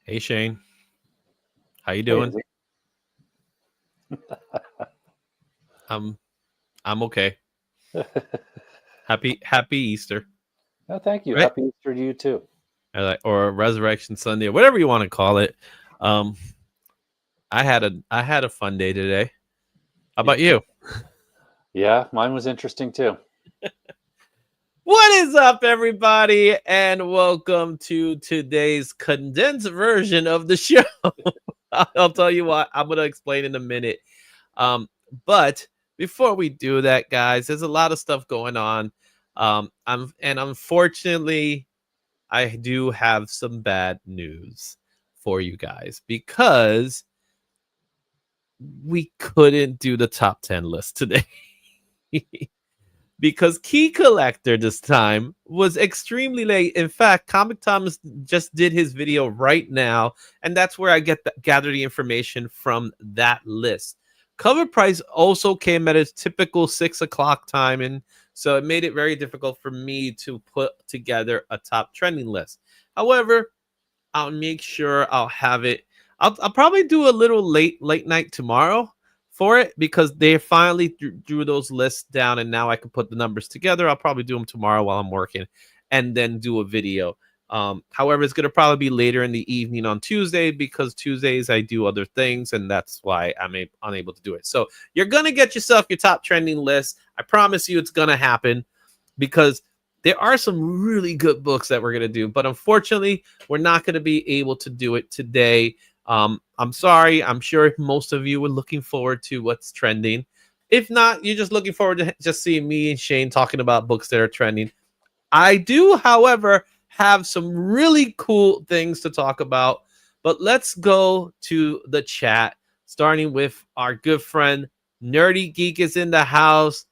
Hey Shane, how you Hey, doing? I'm I'm okay. Happy Easter, no, thank you. right? Happy Easter to you too. Or Resurrection Sunday, or whatever you want to call it. Um, I had a fun day today. How Yeah, about you? yeah, mine was interesting too. What is up, everybody, and welcome to today's condensed version of the show. I'll tell you what, I'm gonna explain in a minute. Um, but before we do that, guys, there's a lot of stuff going on. Unfortunately, I do have some bad news for you guys because we couldn't do the top 10 list today. Because Key Collector this time was extremely late. In fact, Comic Thomas just did his video right now, and that's where I gather the information from that list. Covrprice also came at its typical 6 o'clock timing, so it made it very difficult for me to put together a top trending list. However, I'll make sure I'll have it. I'll probably do a little late night tomorrow for it because they finally drew those lists down and now I can put the numbers together. I'll probably do them tomorrow while I'm working and then do a video. However, it's gonna probably be later in the evening on Tuesday because Tuesdays I do other things and that's why I'm unable to do it. So you're gonna get yourself your top trending list. I promise you, it's gonna happen because there are some really good books that we're going to do, but unfortunately, we're not going to be able to do it today. I'm sorry. I'm sure most of you were looking forward to what's trending. If not, you're just looking forward to just seeing me and Shane talking about books that are trending. I do, however, have some really cool things to talk about, but let's go to the chat, starting with our good friend Nerdy Geek is in the house.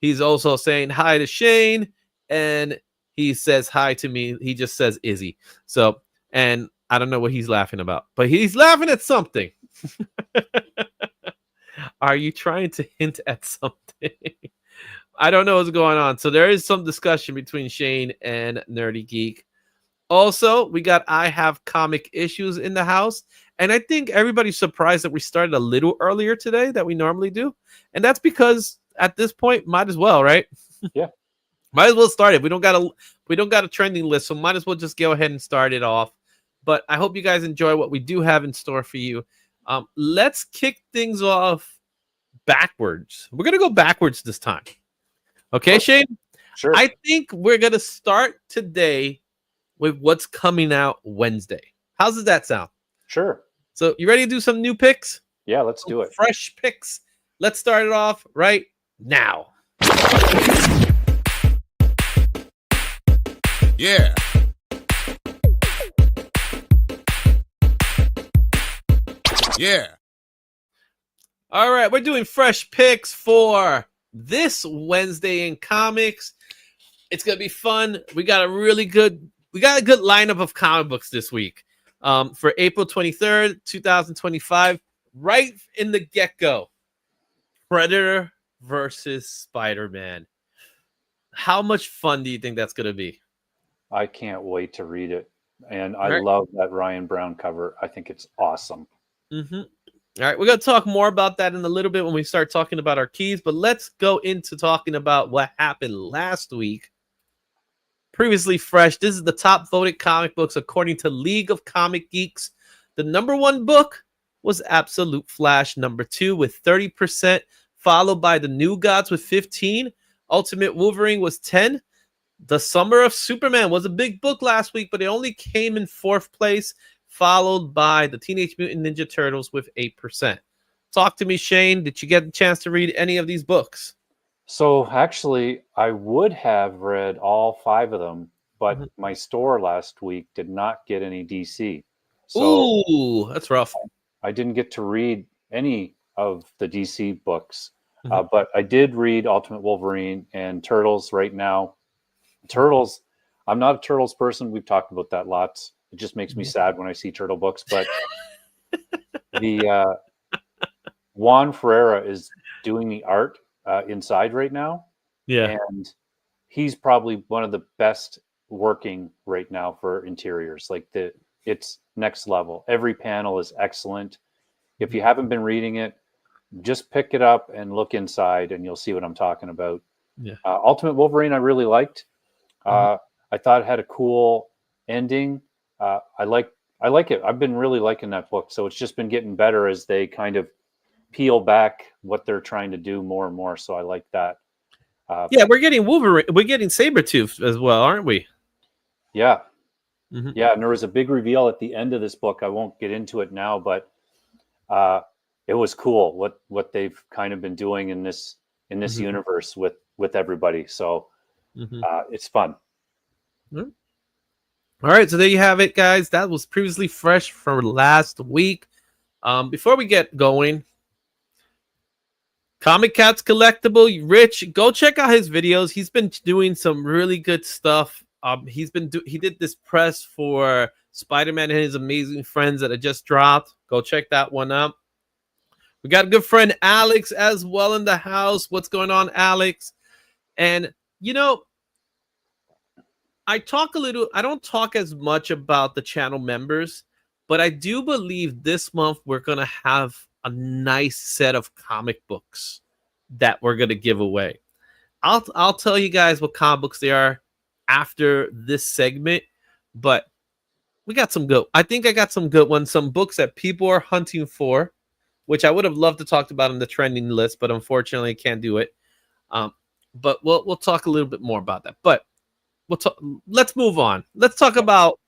He's also saying hi to Shane, and he says hi to me. He just says Izzy. So, and I don't know what he's laughing about, but he's laughing at something. Are you trying to hint at something? I don't know what's going on. So there is some discussion between Shane and Nerdy Geek. Also, we got I Have Comic Issues in the house. And I think everybody's surprised that we started a little earlier today than we normally do. And that's because at this point, might as well, right? Yeah. Might as well start it. We don't got a trending list, so might as well just go ahead and start it off. But I hope you guys enjoy what we do have in store for you. Let's kick things off backwards. We're gonna go backwards this time. Okay, Oh, Shane? sure. I think we're gonna start today with what's coming out Wednesday. How does that sound? Sure. So you ready to do some new picks? Yeah, let's Some do it. fresh picks. Let's start it off right now. Yeah. Yeah. All right, we're doing fresh picks for this Wednesday in comics. It's gonna be fun. We got a good lineup of comic books this week. For April 23rd, 2025, right in the get-go. Predator versus Spider-Man. How much fun do you think that's gonna be? I can't wait to read it. And I All right. love that Ryan Brown cover. I think it's awesome. Mm-hmm. All right, we're going to talk more about that in a little bit when we start talking about our keys, but let's go into talking about what happened last week. Previously fresh, this is the top voted comic books according to League of Comic Geeks. The number one book was Absolute Flash, number 2 with 30%, followed by The New Gods with 15. Ultimate Wolverine was 10. The Summer of Superman was a big book last week, but it only came in 4th place, followed by the Teenage Mutant Ninja Turtles with 8%. Talk to me, Shane. Did you get a chance to read any of these books? So actually, I would have read all 5 of them, but Mhm. my store last week did not get any DC. So Ooh, that's rough. I didn't get to read any of the DC books. Mhm. But I did read Ultimate Wolverine and Turtles right now. Turtles, I'm not a Turtles person. We've talked about that lots. It just makes me Mhm. sad when I see Turtle books. But the Juan Ferreira is doing the art inside right now, Yeah. and he's probably one of the best working right now for interiors. Like it's next level. Every panel is excellent. If you haven't been reading it, just pick it up and look inside, and you'll see what I'm talking about. Yeah. Ultimate Wolverine, I really liked. I thought it had a cool ending. I like it. I've been really liking that book. So it's just been getting better as they kind of peel back what they're trying to do more and more. So I like that. Yeah, we're getting Wolverine. We're getting Sabretooth as well, aren't we? Yeah. Mm-hmm. Yeah. And there was a big reveal at the end of this book. I won't get into it now, but it was cool what they've kind of been doing in this universe with everybody. So it's fun. Mm-hmm. All right, so there you have it, guys. That was previously fresh from last week. Before we get going, Comic Cats Collectible, Rich, go check out his videos. He's been doing some really good stuff. He did this press for Spider-Man and His Amazing Friends that had just dropped. Go check that one out. We got a good friend Alex as well in the house. What's going on, Alex? And I don't talk as much about the channel members, but I do believe this month we're going to have a nice set of comic books that we're going to give away. I'll tell you guys what comic books they are after this segment, but we got some good. I think I got some good ones, some books that people are hunting for, which I would have loved to talk about on the trending list, but unfortunately I can't do it. But we'll talk a little bit more about that. But let's move on. Let's talk about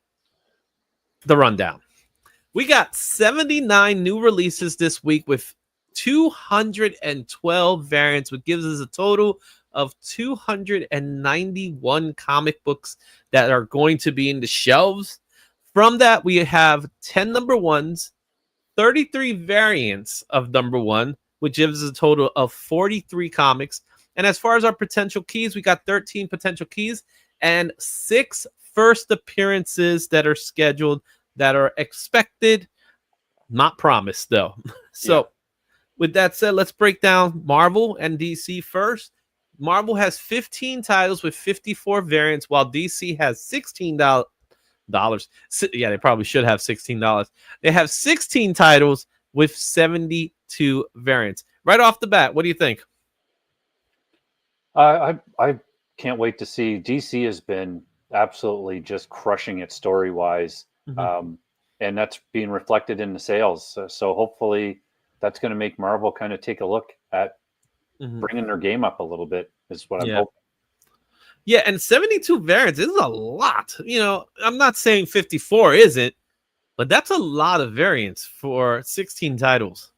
the rundown. We got 79 new releases this week with 212 variants, which gives us a total of 291 comic books that are going to be in the shelves. From that, we have 10 number ones, 33 variants of number one, which gives us a total of 43 comics. And as far as our potential keys, we got 13 potential keys and 6 first appearances that are scheduled, that are expected, not promised though. So with that said, let's break down Marvel and DC first. Marvel has 15 titles with 54 variants, while DC has $16. Yeah, they probably should have $16. They have 16 titles with 72 variants. Right off the bat, what do you think? I can't wait to see. DC has been absolutely just crushing it story-wise. And that's being reflected in the sales. So hopefully that's going to make Marvel kind of take a look at bringing their game up a little bit, is what I'm hoping. Yeah, and 72 variants is a lot. I'm not saying 54 isn't, but that's a lot of variants for 16 titles.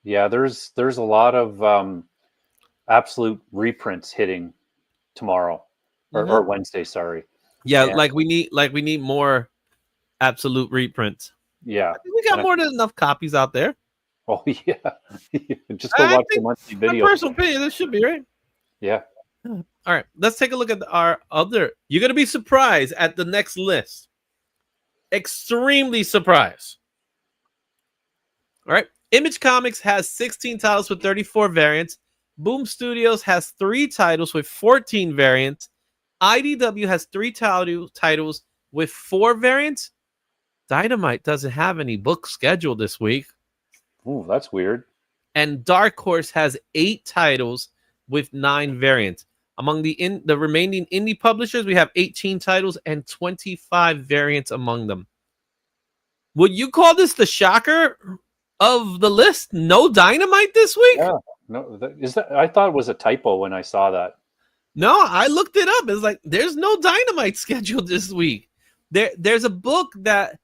Yeah, there's a lot of absolute reprints hitting tomorrow or Wednesday, sorry. Yeah, and like we need more absolute reprints. Yeah. I think we got more than enough copies out there. Oh yeah. Just go watch the monthly video. My personal opinion, this should be right. Yeah. All right, let's take a look at our other. You're going to be surprised at the next list. Extremely surprised. All right. Image Comics has 16 titles with 34 variants. Boom Studios has 3 titles with 14 variants. IDW has 3 titles with 4 variants. Dynamite doesn't have any books scheduled this week. Ooh, that's weird. And Dark Horse has 8 titles with 9 variants. Among the remaining indie publishers, we have 18 titles and 25 variants among them. Would you call this the shocker of the list? No Dynamite this week? Yeah. No, I thought it was a typo when I saw that. No, I looked it up. It's like there's no Dynamite scheduled this week. There's a book that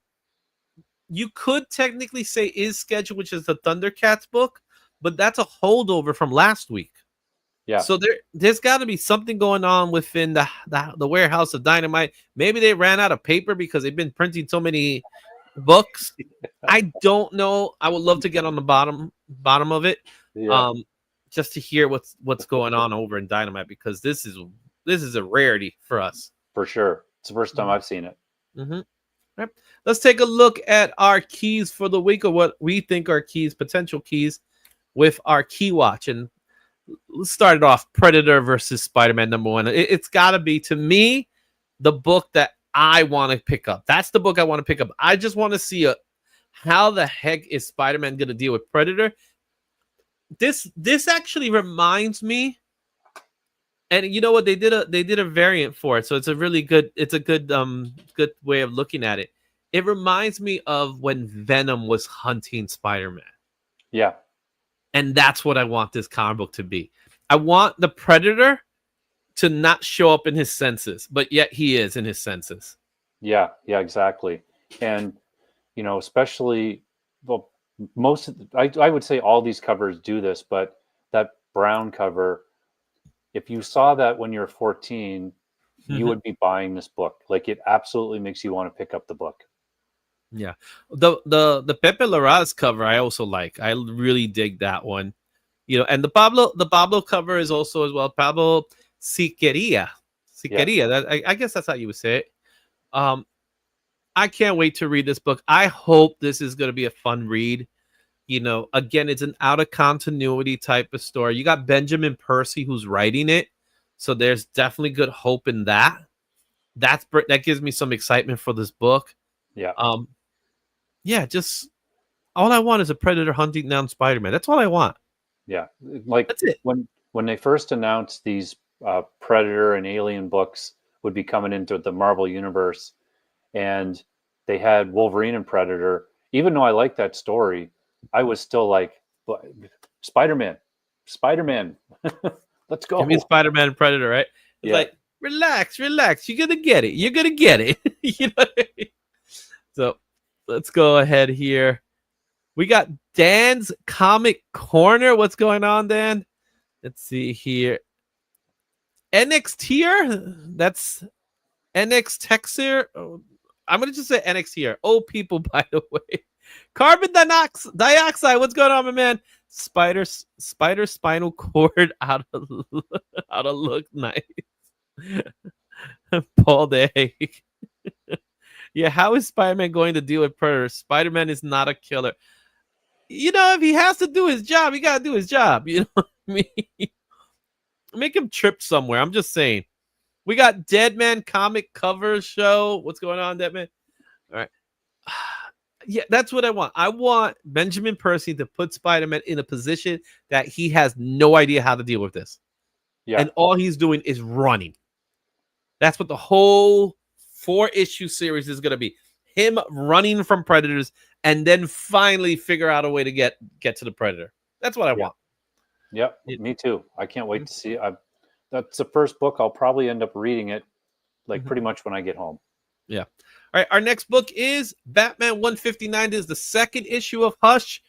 you could technically say is scheduled, which is the Thundercats book, but that's a holdover from last week. Yeah. So there's got to be something going on within the warehouse of Dynamite. Maybe they ran out of paper because they've been printing so many books. I don't know. I would love to get on the bottom of it, just to hear what's going on over in Dynamite, because this is a rarity for us. For sure, it's the first time I've seen it. Right. Let's take a look at our keys for the week, or what we think are potential keys, with our key watch. And let's start it off. Predator versus Spider-Man #1. It's got to be, to me, the book that I want to pick up. That's the book I want to pick up. I just want to see how the heck is Spider-Man going to deal with Predator. This actually reminds me, and you know what, they did a variant for it, so it's a good way of looking at it. It reminds me of when Venom was hunting Spider-Man. Yeah. And that's what I want this comic book to be. I want the Predator to not show up in his senses, but yet he is in his senses. Yeah, exactly. And especially, well, I would say all these covers do this, but that brown cover, if you saw that when you're 14, you would be buying this book. Like, it absolutely makes you want to pick up the book. Yeah. The Pepe Larraz cover I also like. I really dig that one. And the Pablo cover is also as well. Pablo Siqueria. I guess that's how you would say it. I can't wait to read this book. I hope this is going to be a fun read. Again, it's an out of continuity type of story. You got Benjamin Percy who's writing it, so there's definitely good hope in that. That gives me some excitement for this book. Yeah. Yeah, just all I want is a Predator hunting down Spider-Man. That's all I want. Yeah, like that's it. When they first announced these Predator and Alien books would be coming into the Marvel universe, and they had Wolverine and Predator. Even though I like that story, I was still like, Spider-Man, let's go. Give me Spider-Man and Predator, right? It's like, relax. You're gonna get it. You know what I mean? So let's go ahead here. We got Dan's Comic Corner. What's going on, Dan? Let's see here. NX tier. That's NX Texer. I'm gonna just say NX tier. Oh, people, by the way. Carbon dioxide. What's going on, my man? Spider spinal cord out of look nice. Paul Day. Yeah, how is Spider-Man going to deal with Predator? Spider-Man is not a killer. If he has to do his job, he got to do his job. You know what I mean? Make him trip somewhere. I'm just saying. We got Deadman comic cover show. What's going on, Deadman? All right. Yeah, that's what I want. I want Benjamin Percy to put Spider-Man in a position that he has no idea how to deal with this. Yeah. And all he's doing is running. That's what the whole 4-issue series is going to be. Him running from predators and then finally figure out a way to get to the predator. That's what I want. Yep, me too. I can't wait to see it. That's the first book. I'll probably end up reading it pretty much when I get home. Yeah. All right. Our next book is Batman 159. This is the second issue of Hush.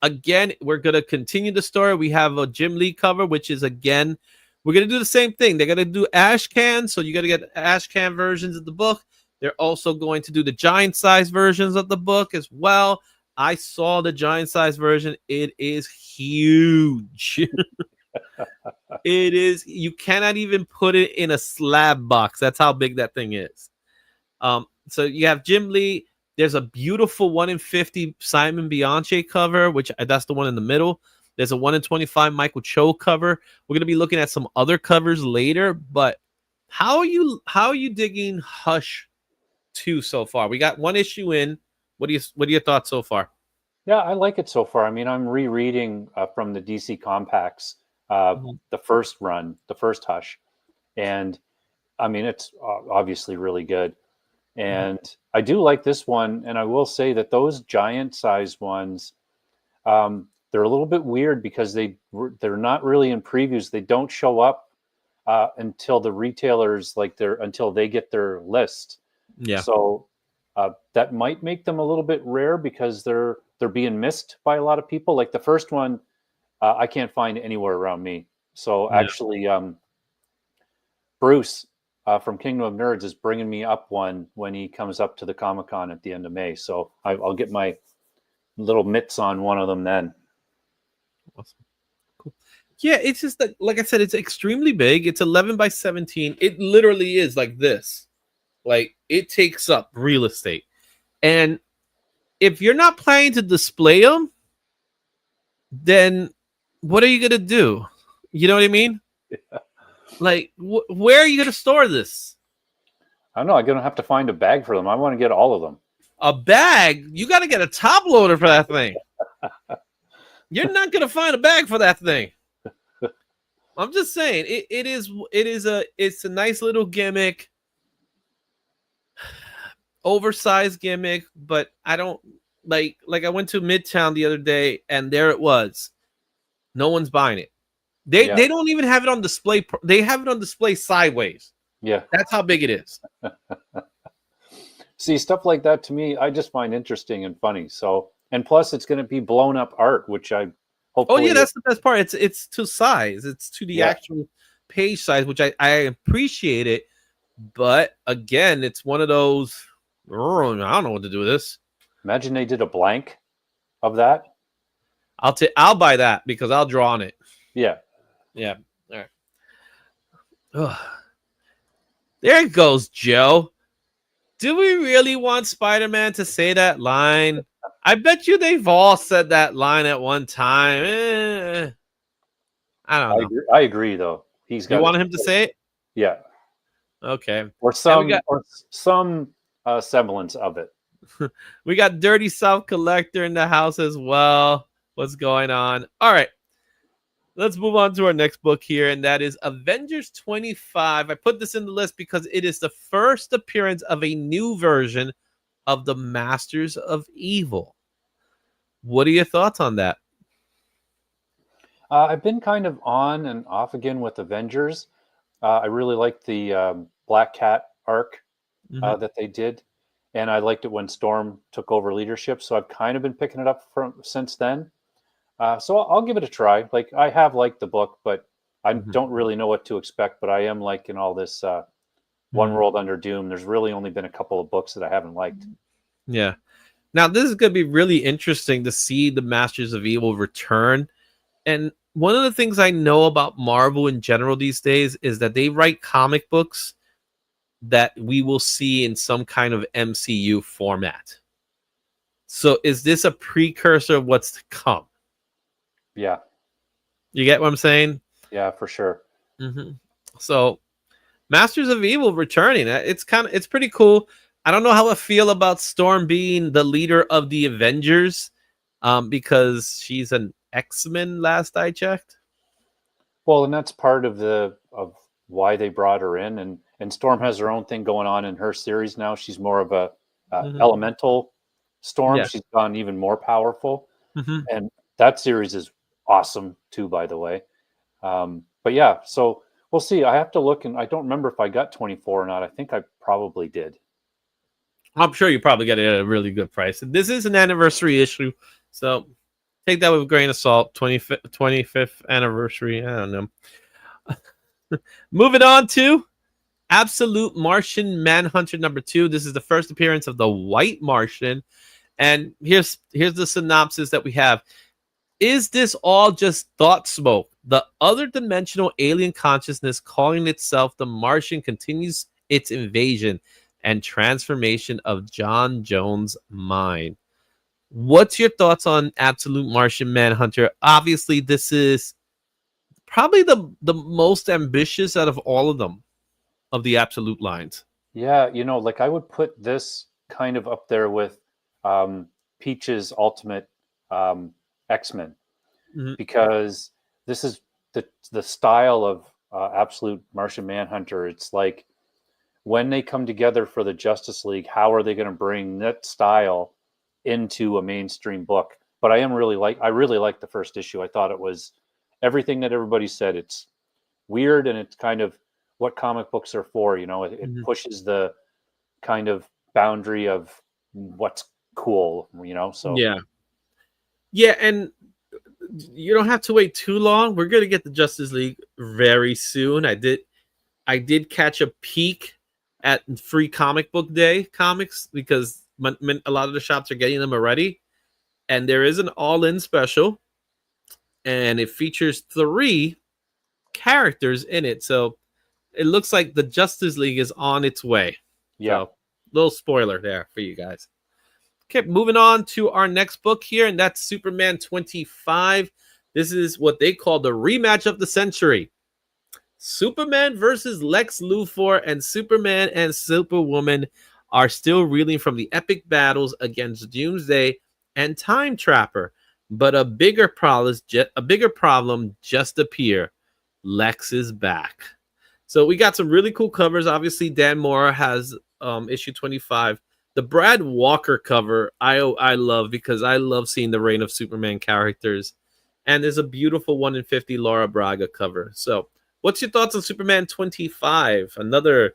Again, we're going to continue the story. We have a Jim Lee cover, which is, again, we're going to do the same thing. They're going to do ash can. So you got to get ash can versions of the book. They're also going to do the giant size versions of the book as well. I saw the giant size version. It is huge. It is. You cannot even put it in a slab box. That's how big that thing is. So you have Jim Lee. There's a beautiful 1 in 50 Simon Bianchi cover, which that's the one in the middle. There's a 1 in 25 Michael Cho cover. We're going to be looking at some other covers later, but how are you digging Hush 2 so far? We got one issue in. What are your thoughts so far? Yeah, I like it so far. I mean, I'm rereading from the DC Compacts, the first run, the first Hush. And I mean, it's obviously really good. And I do like this one. And I will say that those giant size ones, they're a little bit weird because they're not really in previews. They don't show up until the retailers until they get their list. Yeah. So that might make them a little bit rare because they're being missed by a lot of people. Like the first one, I can't find anywhere around me. So actually, Bruce from Kingdom of Nerds is bringing me up one when he comes up to the Comic-Con at the end of May. So I'll get my little mitts on one of them then. Awesome. Cool. Yeah, it's just that, like I said, it's extremely big. It's 11 by 17. It literally is like this. Like, it takes up real estate. And if you're not planning to display them, then what are you going to do? You know what I mean? Yeah. Like, where are you going to store this? I don't know. I'm gonna have to find a bag for them. I want to get all of them. A bag? You got to get a top loader for that thing. You're not gonna find a bag for that thing. I'm just saying, it's a nice little gimmick, oversized gimmick, but I don't like I went to Midtown the other day and there it was. No one's buying it. They don't even have it on display. They have it on display sideways. Yeah. That's how big it is. See, stuff like that to me, I just find interesting and funny. So, and plus it's going to be blown up art, which I hopefully. Oh yeah, that's the best part. It's to size. It's to the actual page size, which I appreciate it. But again, it's one of those. I don't know what to do with this. Imagine they did a blank of that. I'll buy that because I'll draw on it. Yeah. Yeah. All right. Ugh. There it goes, Joe. Do we really want Spider-Man to say that line? I bet you they've all said that line at one time. I don't know. I agree, though. He's got. You want him to say it? Yeah. Okay. Or some semblance of it. We got Dirty South Collector in the house as well. What's going on? All right. Let's move on to our next book here, and that is Avengers 25. I put this in the list because it is the first appearance of a new version of the Masters of Evil. What are your thoughts on that? I've been kind of on and off again with Avengers. I really liked the Black Cat arc that they did, and I liked it when Storm took over leadership. So I've kind of been picking it up since then. So I'll give it a try. Like, I have liked the book, but I don't really know what to expect. But I am liking all this One World Under Doom. There's really only been a couple of books that I haven't liked. Yeah. Now, this is going to be really interesting to see the Masters of Evil return. And one of the things I know about Marvel in general these days is that they write comic books that we will see in some kind of MCU format. So is this a precursor of what's to come? Yeah. You get what I'm saying? Yeah, for sure. So Masters of Evil returning. It's pretty cool. I don't know how I feel about Storm being the leader of the Avengers because she's an X-Men last I checked. Well, and that's part of why they brought her in, and Storm has her own thing going on in her series now. She's more of a elemental Storm. She's gone even more powerful, and that series is awesome too, by the way. But yeah, so we'll see. I have to look, and I don't remember if I got 24 or not. I think I probably did. I'm sure you probably got it at a really good price. This is an anniversary issue, so take that with a grain of salt. 25th anniversary. I don't know. Moving on to Absolute Martian Manhunter #2. This is the first appearance of the White Martian, and here's the synopsis that we have. Is this all just thought smoke? The other dimensional alien consciousness calling itself the Martian continues its invasion and transformation of John Jones' mind. What's your thoughts on Absolute Martian Manhunter? Obviously, this is probably the most ambitious out of all of them, of the Absolute lines. Yeah, like I would put this kind of up there with Peach's Ultimate X-Men, because this is the style of Absolute Martian Manhunter. It's like, when they come together for the Justice League, how are they going to bring that style into a mainstream book? But I really like the first issue. I thought it was everything that everybody said. It's weird, and it's kind of what comic books are for. It pushes the kind of boundary of what's cool. So yeah, and you don't have to wait too long. We're gonna get the Justice League very soon. I did catch a peek at Free Comic Book Day comics because a lot of the shops are getting them already, and there is an all-in special, and it features 3 characters in it. So it looks like the Justice League is on its way. Yeah, so, little spoiler there for you guys. Okay, moving on to our next book here, and that's Superman 25. This is what they call the rematch of the century. Superman versus Lex Luthor, and Superman and Superwoman are still reeling from the epic battles against Doomsday and Time Trapper. But a bigger problem just appeared. Lex is back. So we got some really cool covers. Obviously, Dan Mora has issue 25. The Brad Walker cover I love because I love seeing the Reign of Superman characters. And there's a beautiful 1 in 50 Laura Braga cover. So what's your thoughts on Superman 25? Another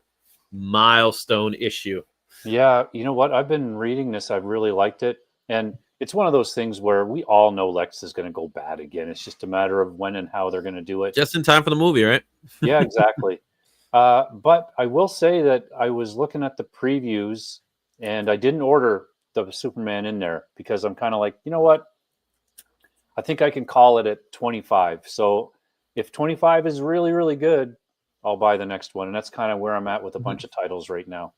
milestone issue. Yeah, you know what? I've been reading this. I've really liked it. And it's one of those things where we all know Lex is going to go bad again. It's just a matter of when and how they're going to do it. Just in time for the movie, right? Yeah, exactly. But I will say that I was looking at the previews and I didn't order the Superman in there because I'm kind of like, you know what? I think I can call it at 25. So if 25 is really, really good, I'll buy the next one. And that's kind of where I'm at with a bunch of titles right now.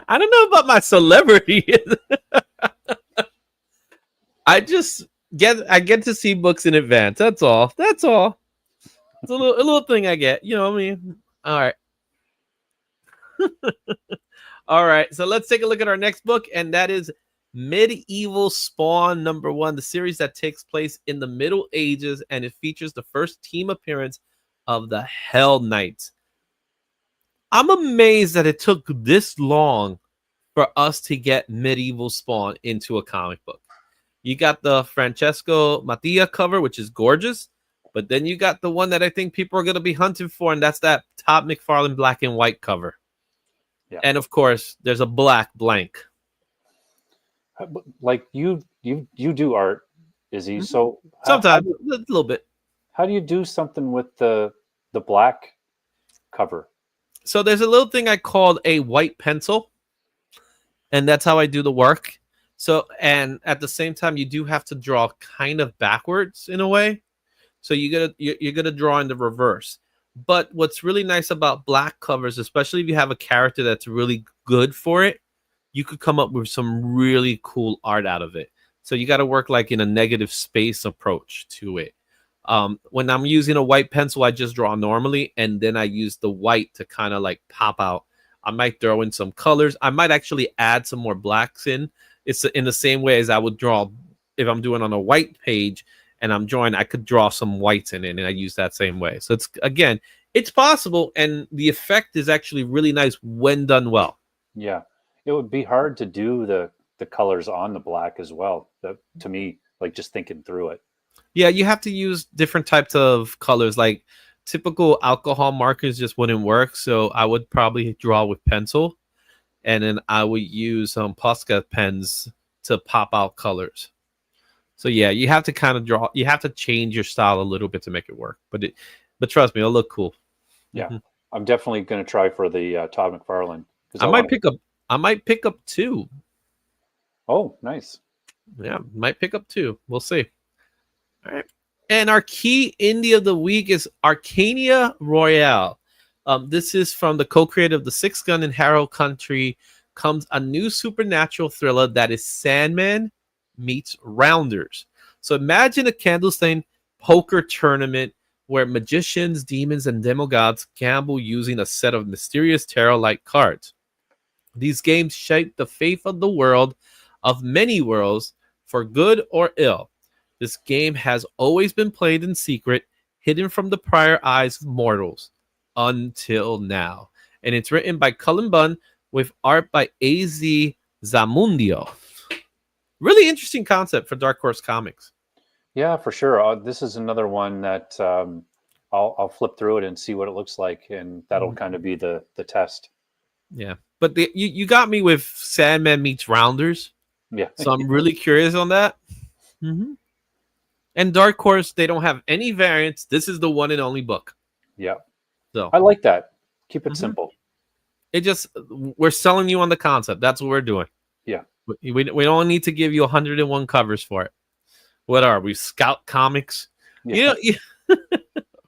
I don't know about my celebrity. I get to see books in advance. That's all. It's a little thing I get. You know what I mean? All right. All right. So let's take a look at our next book, and that is Medieval Spawn #1, the series that takes place in the Middle Ages, and it features the first team appearance of the Hell Knights. I'm amazed that it took this long for us to get Medieval Spawn into a comic book. You got the Francesco Mattia cover, which is gorgeous, but then you got the one that I think people are going to be hunting for, and that's that Todd McFarlane black and white cover. Yeah. And of course, there's a black blank. Like you do art, Izzy. So sometimes a little bit. How do you do something with the black cover? So there's a little thing I called a white pencil, and that's how I do the work. So, and at the same time, you do have to draw kind of backwards in a way. So you're gonna draw in the reverse. But what's really nice about black covers, especially if you have a character that's really good for it, you could come up with some really cool art out of it. So you got to work like in a negative space approach to it. When I'm using a white pencil, I just draw normally, and then I use the white to kind of like pop out. I might throw in some colors. I might actually add some more blacks in. It's in the same way as I would draw if I'm doing on a white page and I'm drawing, I could draw some whites in it, and I use that same way. So it's possible, and the effect is actually really nice when done well. Yeah, it would be hard to do the colors on the black as well. To me, like just thinking through it. Yeah, you have to use different types of colors. Like typical alcohol markers just wouldn't work. So I would probably draw with pencil, and then I would use some Posca pens to pop out colors. So yeah, you have to kind of draw. You have to change your style a little bit to make it work. But trust me, it'll look cool. Yeah, I'm definitely going to try for the Todd McFarlane. I might pick up 2. Oh, nice. Yeah, might pick up 2. We'll see. All right. And our key indie of the week is Arcania Royale. This is from the co-creator of The Sixth Gun and Harrow Country. Comes a new supernatural thriller that is Sandman meets Rounders. So imagine a candlestick poker tournament where magicians, demons, and demigods gamble using a set of mysterious tarot-like cards. These games shape the fate of the world of many worlds for good or ill. This game has always been played in secret, hidden from the prior eyes of mortals, until now. And it's written by Cullen Bunn with art by A.Z. Zamundio. Really interesting concept for Dark Horse Comics. Yeah, for sure. This is another one that I'll flip through it and see what it looks like, and that'll kind of be the test. Yeah, but you got me with Sandman meets Rounders. Yeah. So I'm really curious on that. Mm-hmm. And Dark Horse, they don't have any variants. This is the one and only book. Yeah. So I like that. Keep it simple. We're selling you on the concept. That's what we're doing. Yeah. We don't need to give you 101 covers for it. What are we? Scout Comics? Yeah.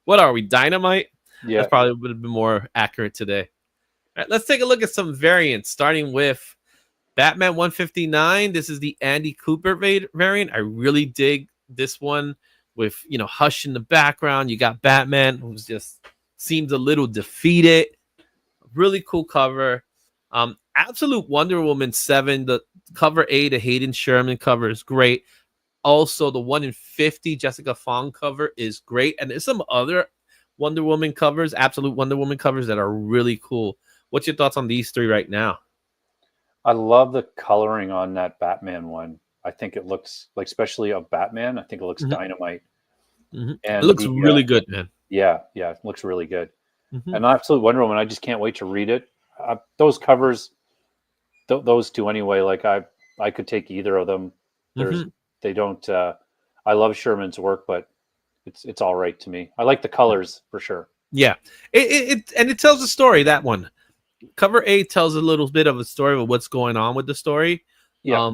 What are we? Dynamite? Yeah. That probably would have been more accurate today. All right, let's take a look at some variants, starting with Batman 159. This is the Andy Cooper variant. I really dig this one. with Hush in the background. You got Batman, who's just seems a little defeated. Really cool cover. Absolute Wonder Woman 7, the cover A, the Hayden Sherman cover is great. Also, the 1 in 50 Jessica Fong cover is great. And there's some other Wonder Woman covers, Absolute Wonder Woman covers that are really cool. What's your thoughts on these 3 right now? I love the coloring on that Batman one. I think it looks like, especially of Batman, I think it looks dynamite. It And looks really good, man. Yeah, it looks really good. And Absolute Wonder Woman, I just can't wait to read it. Those covers, those 2 anyway. Like I could take either of them. They don't. I love Sherman's work, but it's all right to me. I like the colors for sure. Yeah, it tells a story. That one, cover A, tells a little bit of a story of what's going on with the story. Yeah.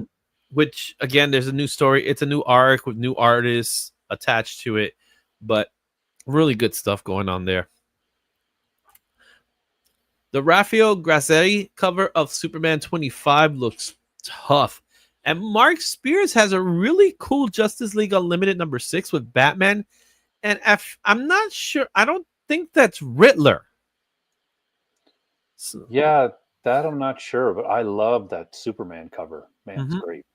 Which again, there's a new story. It's a new arc with new artists attached to it, but really good stuff going on there. The Rafael Grassetti cover of Superman 25 looks tough. And Mark Spears has a really cool Justice League Unlimited number 6 with Batman. And I'm not sure. I don't think that's Riddler. So, yeah, that I'm not sure, but I love that Superman cover. Man, it's great.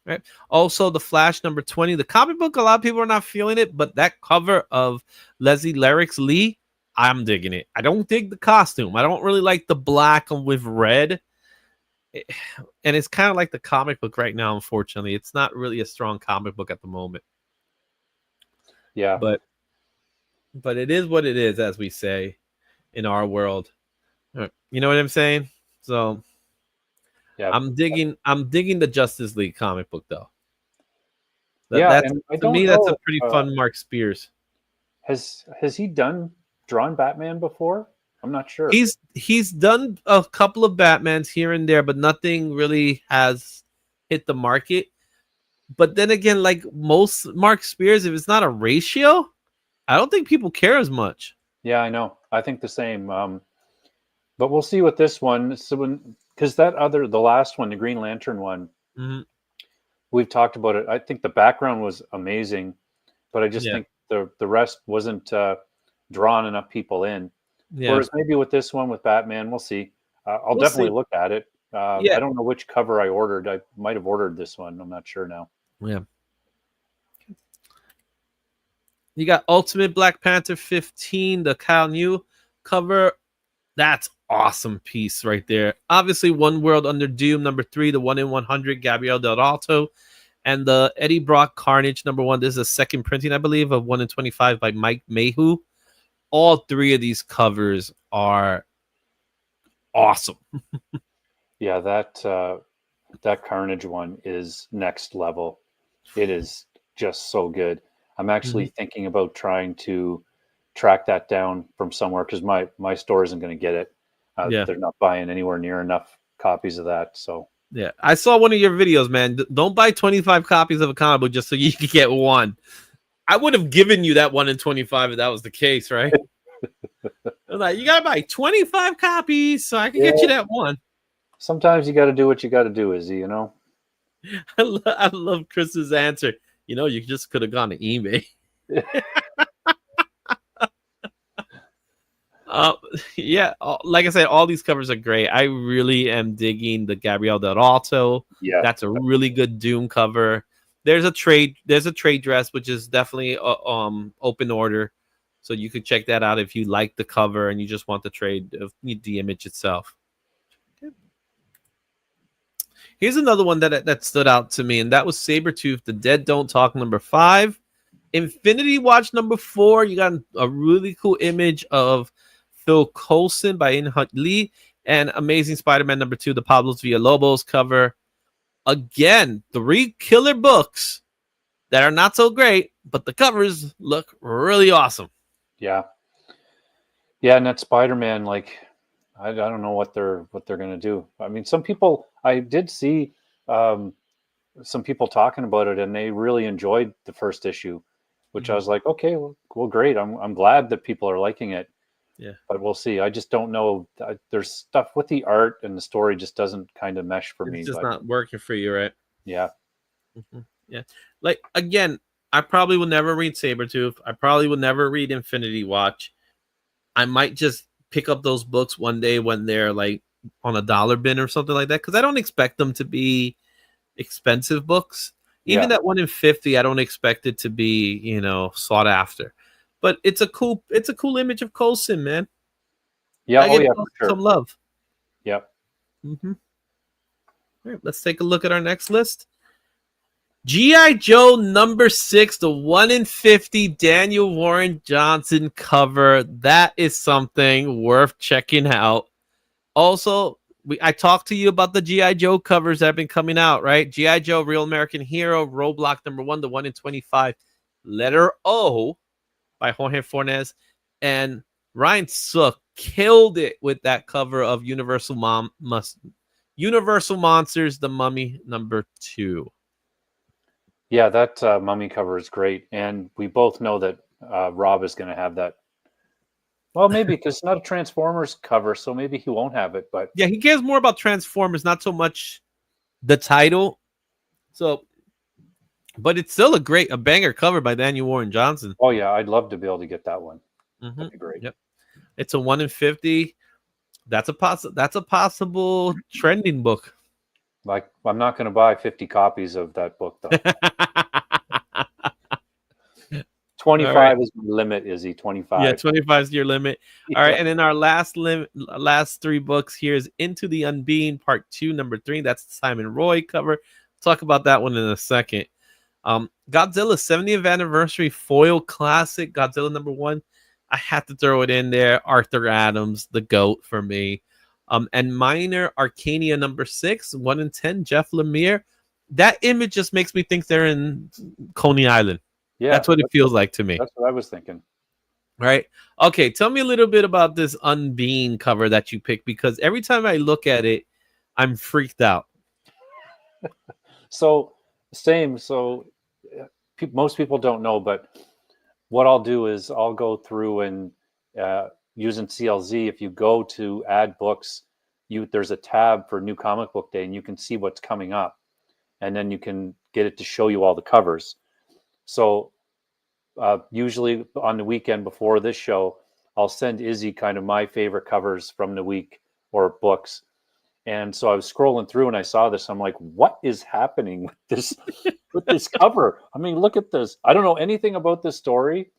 Right. Also, the Flash number 20. The comic book, a lot of people are not feeling it, but that cover of Leslie Larrick's Lee, I'm digging it. I don't dig the costume. I don't really like the black with red. And it's kind of like the comic book right now, unfortunately. It's not really a strong comic book at the moment. Yeah. But it is what it is, as we say in our world. You know what I'm saying? So yeah, I'm digging the Justice League comic book though. And to me, that's a pretty fun Mark Spears. Has he drawn Batman before? I'm not sure. He's done a couple of Batmans here and there, but nothing really has hit the market. But then again, like most Mark Spears, if it's not a ratio, I don't think people care as much. Yeah, I know. I think the same. But we'll see with this one. So because the last one, the Green Lantern one, we've talked about it. I think the background was amazing, but I just think the rest wasn't drawing enough people in. Yeah. Whereas maybe with this one with Batman, we'll see. We'll definitely look at it. I don't know which cover I ordered. I might have ordered this one. I'm not sure now. Yeah. You got Ultimate Black Panther 15, the Kyle New cover. That's awesome piece right there. Obviously, One World Under Doom number 3, the 1 in 100, Gabriel Del Alto, and the Eddie Brock Carnage number 1. This is a second printing, I believe, of 1 in 25 by Mike Mayhew. All 3 of these covers are awesome. Yeah, that Carnage one is next level. It is just so good. I'm actually thinking about trying to track that down from somewhere because my store isn't going to get it. They're not buying anywhere near enough copies of that. So yeah, I saw one of your videos, man. Don't buy 25 copies of a comic book just so you can get one. I would have given you that 1 in 25 if that was the case, right? I'm like, you gotta buy 25 copies so I can get you that one. Sometimes you got to do what you got to do, Izzy. You know. I love Chris's answer. You just could have gone to eBay. Like I said, all these covers are great. I really am digging the Gabriel Del Alto. Yeah, that's a really good Doom cover. There's a trade dress, which is definitely open order, so you could check that out if you like the cover and you just want the trade of the image itself. Here's another one that stood out to me, and that was Sabretooth, The Dead Don't Talk number 5. Infinity Watch number 4, you got a really cool image of Phil Coulson by In Hunt Lee, and Amazing Spider-Man number 2, the Pablos Villalobos cover. Again, 3 killer books that are not so great, but the covers look really awesome. Yeah, and that Spider-Man, like, I don't know what they're going to do. I mean, some people, I did see some people talking about it, and they really enjoyed the first issue, which I was like, okay, well, great. I'm glad that people are liking it. Yeah, but we'll see. I just don't know. There's stuff with the art and the story just doesn't kind of mesh for me. It's just not working for you, right? Yeah. Yeah. Like, again, I probably will never read Sabretooth. I probably will never read Infinity Watch. I might just pick up those books one day when they're like on a dollar bin or something like that, because I don't expect them to be expensive books. Even that one in 50, I don't expect it to be, sought after. But it's a cool image of Coulson, man. Yeah, For sure. Some love. Yep. Mm-hmm. All right, let's take a look at our next list. G.I. Joe number 6, the 1 in 50 Daniel Warren Johnson cover. That is something worth checking out. Also, I talked to you about the G.I. Joe covers that have been coming out, right? G.I. Joe, Real American Hero, Roadblock number 1, the 1 in 25, letter O by Jorge Fornes. And Ryan Sook killed it with that cover of Universal Monsters, The Mummy number 2. Yeah, that Mummy cover is great. And we both know that Rob is going to have that. Well, maybe because it's not a Transformers cover, so maybe he won't have it. But yeah, he cares more about Transformers, not so much the title. So, but it's still a banger cover by Daniel Warren Johnson. Oh yeah, I'd love to be able to get that one. Mm-hmm. That'd be great. Yep. It's a 1 in 50. That's a possible trending book. Like, I'm not going to buy 50 copies of that book though. 25 right. Is my limit, Izzy. 25. Yeah, 25 is your limit. All right, and then our last 3 books here is Into the Unbeing, Part 2, number 3. That's the Simon Roy cover. Talk about that one in a second. Godzilla 70th anniversary foil classic, Godzilla number 1. I had to throw it in there. Arthur Adams, the GOAT for me. And Minor Arcania number 6, 1 in 10, Jeff Lemire. That image just makes me think they're in Coney Island. Yeah, that's what it feels like to me. That's what I was thinking. Right. Okay. Tell me a little bit about this Unbeing cover that you picked, because every time I look at it, I'm freaked out. So most people don't know, but what I'll do is I'll go through and using CLZ. If you go to add books, there's a tab for New Comic Book Day, and you can see what's coming up, and then you can get it to show you all the covers. So usually on the weekend before this show, I'll send Izzy kind of my favorite covers from the week or books. And so I was scrolling through and I saw this. I'm like, what is happening with this cover? I mean, look at this. I don't know anything about this story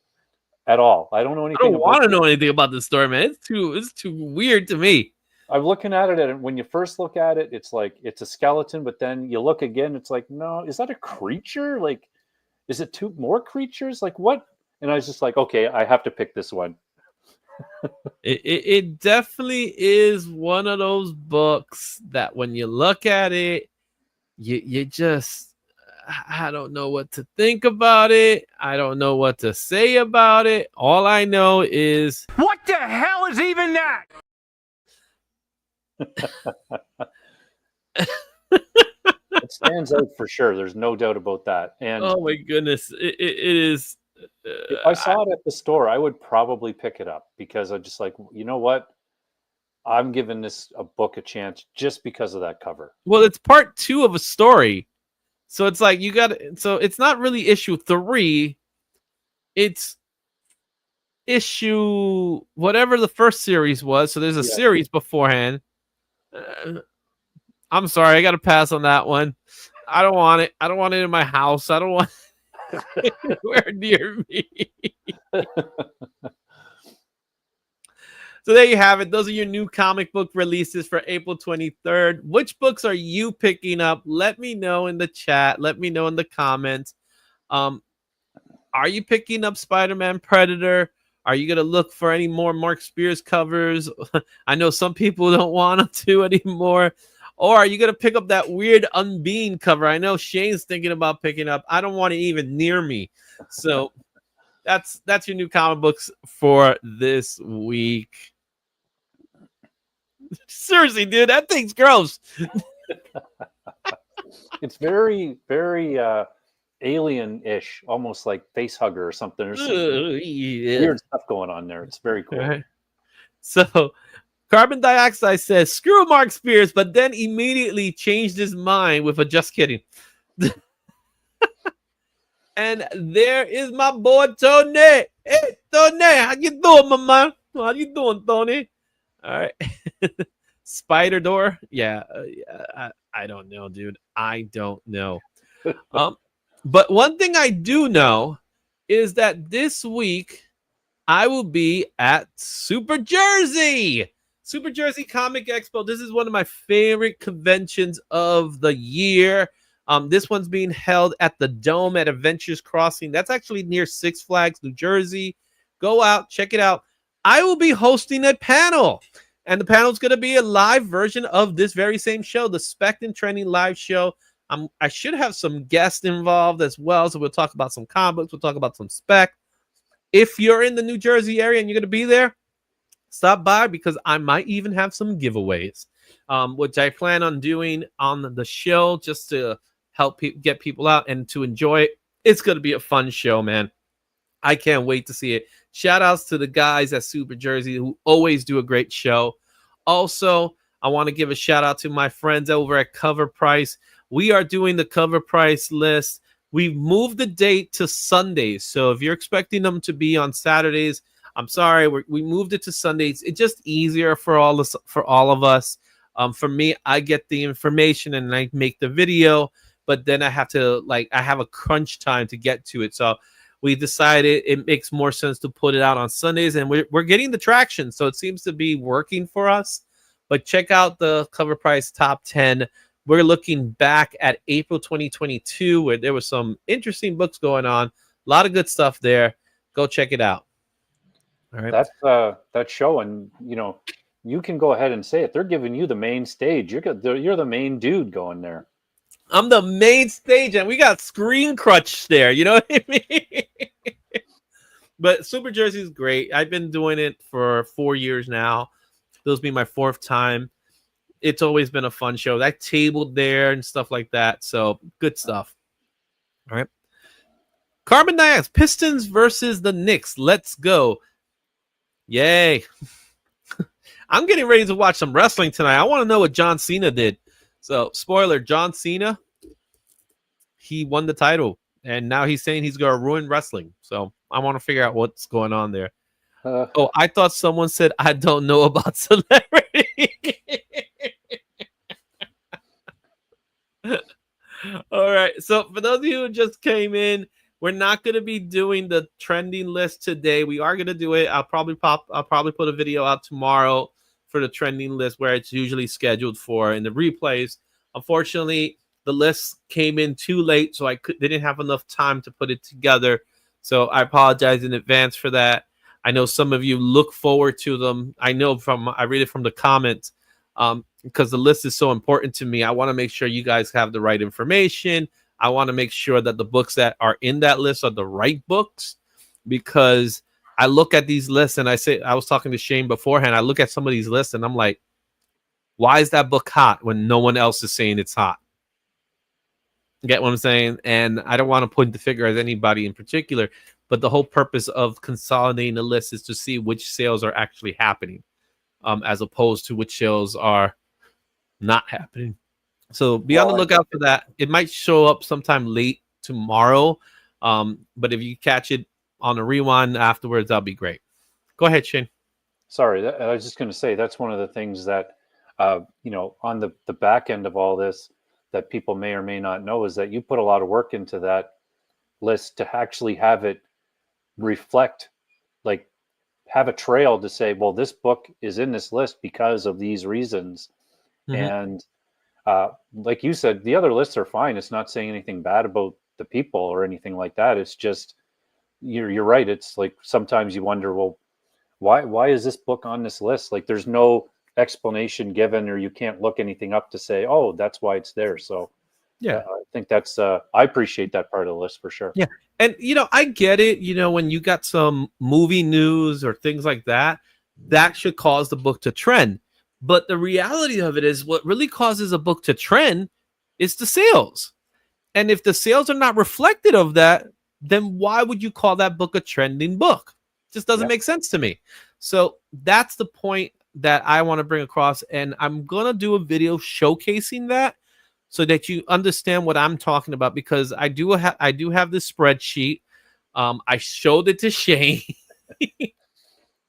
at all. I don't know anything. I don't want to know anything about this story, man. It's too weird to me. I'm looking at it, and when you first look at it, it's like it's a skeleton, but then you look again, it's like, no, is that a creature? Like, is it 2 more creatures? Like what? And I was just like, okay, I have to pick this one. It definitely is one of those books that when you look at it, you just, I don't know what to think about it. I don't know what to say about it. All I know is, what the hell is even that? It stands out for sure. There's no doubt about that. And oh my goodness, it is. If I saw it at the store, I would probably pick it up, because I'm just like, you know what? I'm giving this a book a chance just because of that cover. Well, it's part 2 of a story. So it's like so it's not really issue 3. It's issue whatever the first series was. So there's a series beforehand. I'm sorry, I got to pass on that one. I don't want it. I don't want it in my house. I don't want it anywhere near me. So there you have it. Those are your new comic book releases for April 23rd. Which books are you picking up? Let me know in the chat. Let me know in the comments. Are you picking up Spider-Man Predator? Are you going to look for any more Mark Spears covers? I know some people don't want to anymore. Or are you going to pick up that weird Unbeing cover? I know Shane's thinking about picking up. I don't want it even near me. So that's your new comic books for this week. Seriously, dude, that thing's gross. It's very, very alien-ish, almost like Facehugger or something. There's some weird stuff going on there. It's very cool. Right. So Carbon Dioxide says, screw Mark Spears, but then immediately changed his mind with a just kidding. And there is my boy Tony. Hey, Tony, how you doing, my man? How you doing, Tony? All right. Spider door. Yeah, I don't know, dude. I don't know. Um, but one thing I do know is that this week I will be at Super Jersey. Super Jersey Comic Expo. This is one of my favorite conventions of the year. This one's being held at the Dome at Adventures Crossing. That's actually near Six Flags, New Jersey. Go out, check it out. I will be hosting a panel, and the panel is going to be a live version of this very same show, the Spec and Trending live show. I should have some guests involved as well, so we'll talk about some comic books. We'll talk about some Spec. If you're in the New Jersey area and you're going to be there, stop by because I might even have some giveaways, which I plan on doing on the show just to help get people out and to enjoy it. It's going to be a fun show, man. I can't wait to see it. Shout outs to the guys at Super Jersey who always do a great show. Also, I want to give a shout out to my friends over at Covrprice. We are doing the Covrprice list. We've moved the date to Sundays. So if you're expecting them to be on Saturdays, I'm sorry, we moved it to Sundays. It's just easier for all of us. For me, I get the information and I make the video, but then I have a crunch time to get to it. So we decided it makes more sense to put it out on Sundays, and we're getting the traction. So it seems to be working for us. But check out the Covrprice top 10. We're looking back at April 2022, where there was some interesting books going on. A lot of good stuff there. Go check it out. All right. That show, and you can go ahead and say it. They're giving you the main stage. You're the main dude going there. I'm the main stage, and we got Screen Crunch there. You know what I mean? But Super Jersey is great. I've been doing it for 4 years now. This will be my 4th time. It's always been a fun show. I tabled there and stuff like that. So good stuff. All right. Carbon Diax, Pistons versus the Knicks. Let's go. Yay. I'm getting ready to watch some wrestling tonight. I want to know what John Cena did. So, spoiler, John Cena, he won the title. And now he's saying he's going to ruin wrestling. So, I want to figure out what's going on there. I thought someone said, I don't know about celebrity. All right. So for those of you who just came in, we're not going to be doing the trending list today. We are going to do it. I'll probably put a video out tomorrow for the trending list where it's usually scheduled for in the replays. Unfortunately, the list came in too late, so didn't have enough time to put it together. So I apologize in advance for that. I know some of you look forward to them. I read it from the comments because the list is so important to me. I want to make sure you guys have the right information. I want to make sure that the books that are in that list are the right books, because I look at these lists and I was talking to Shane beforehand. I look at some of these lists and I'm like, why is that book hot when no one else is saying it's hot? Get what I'm saying? And I don't want to point the finger at anybody in particular, but the whole purpose of consolidating the list is to see which sales are actually happening, as opposed to which sales are not happening. So be on the lookout for that. It might show up sometime late tomorrow, but if you catch it on a rewind afterwards, that'll be great. Go ahead, Shane. Sorry, I was just going to say that's one of the things that, on the back end of all this that people may or may not know is that you put a lot of work into that list to actually have it reflect, like have a trail to say, well, this book is in this list because of these reasons. And like you said, the other lists are fine. It's not saying anything bad about the people or anything like that. It's just, you're right. It's like sometimes you wonder, well, why is this book on this list? Like there's no explanation given, or you can't look anything up to say, oh, that's why it's there. So yeah, I think that's I appreciate that part of the list for sure. Yeah. And I get it, when you got some movie news or things like that, that should cause the book to trend. But the reality of it is what really causes a book to trend is the sales. And if the sales are not reflected of that, then why would you call that book a trending book? It just doesn't make sense to me. So that's the point that I want to bring across. And I'm going to do a video showcasing that. so that you understand what I'm talking about, because I do have this spreadsheet. I showed it to Shane,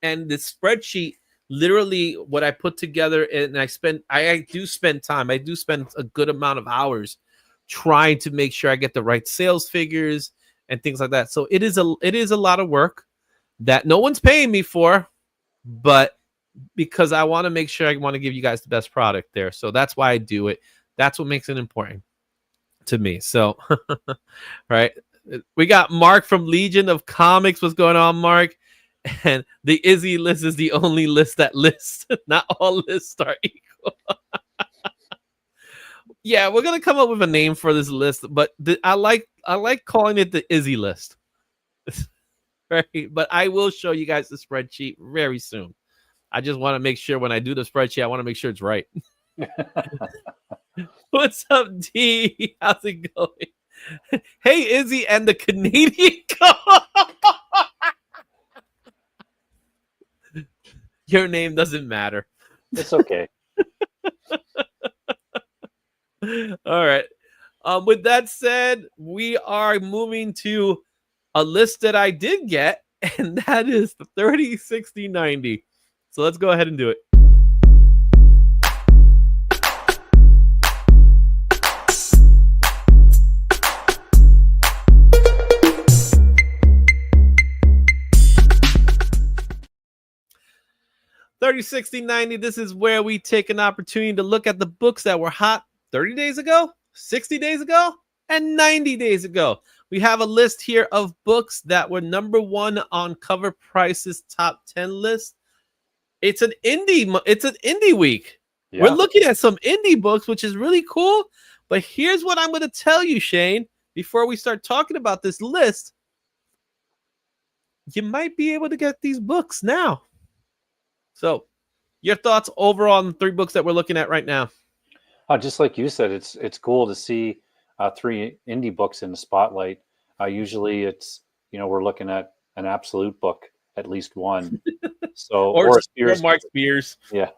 and the spreadsheet, literally what I put together, and I do spend time. I do spend a good amount of hours trying to make sure I get the right sales figures and things like that. So it is a lot of work that no one's paying me for, but because I want to make sure, I want to give you guys the best product there. So that's why I do it. That's what makes it important to me. So, right. We got Mark from Legion of Comics. What's going on, Mark? And the Izzy list is the only list that lists. Not all lists are equal. Yeah, we're gonna come up with a name for this list, but I like calling it the Izzy list. Right, but I will show you guys the spreadsheet very soon. I just want to make sure when I do the spreadsheet, I want to make sure it's right. What's up, D? How's it going? Hey, Izzy and the Canadian Your name doesn't matter. It's okay. All right. With that said, we are moving to a list that I did get, and that is the 30, 60, 90. So let's go ahead and do it. $30, 60, 90. This is where we take an opportunity to look at the books that were hot 30 days ago, 60 days ago, and 90 days ago. We have a list here of books that were number one on Covrprice's top 10 list. It's an indie week. Yeah. We're looking at some indie books, which is really cool. But here's what I'm going to tell you, Shane, before we start talking about this list. You might be able to get these books now. So, your thoughts overall on the three books that we're looking at right now? Just like you said, it's cool to see three indie books in the spotlight. Usually, it's we're looking at an absolute book, at least one. So or Mark Spears. Yeah.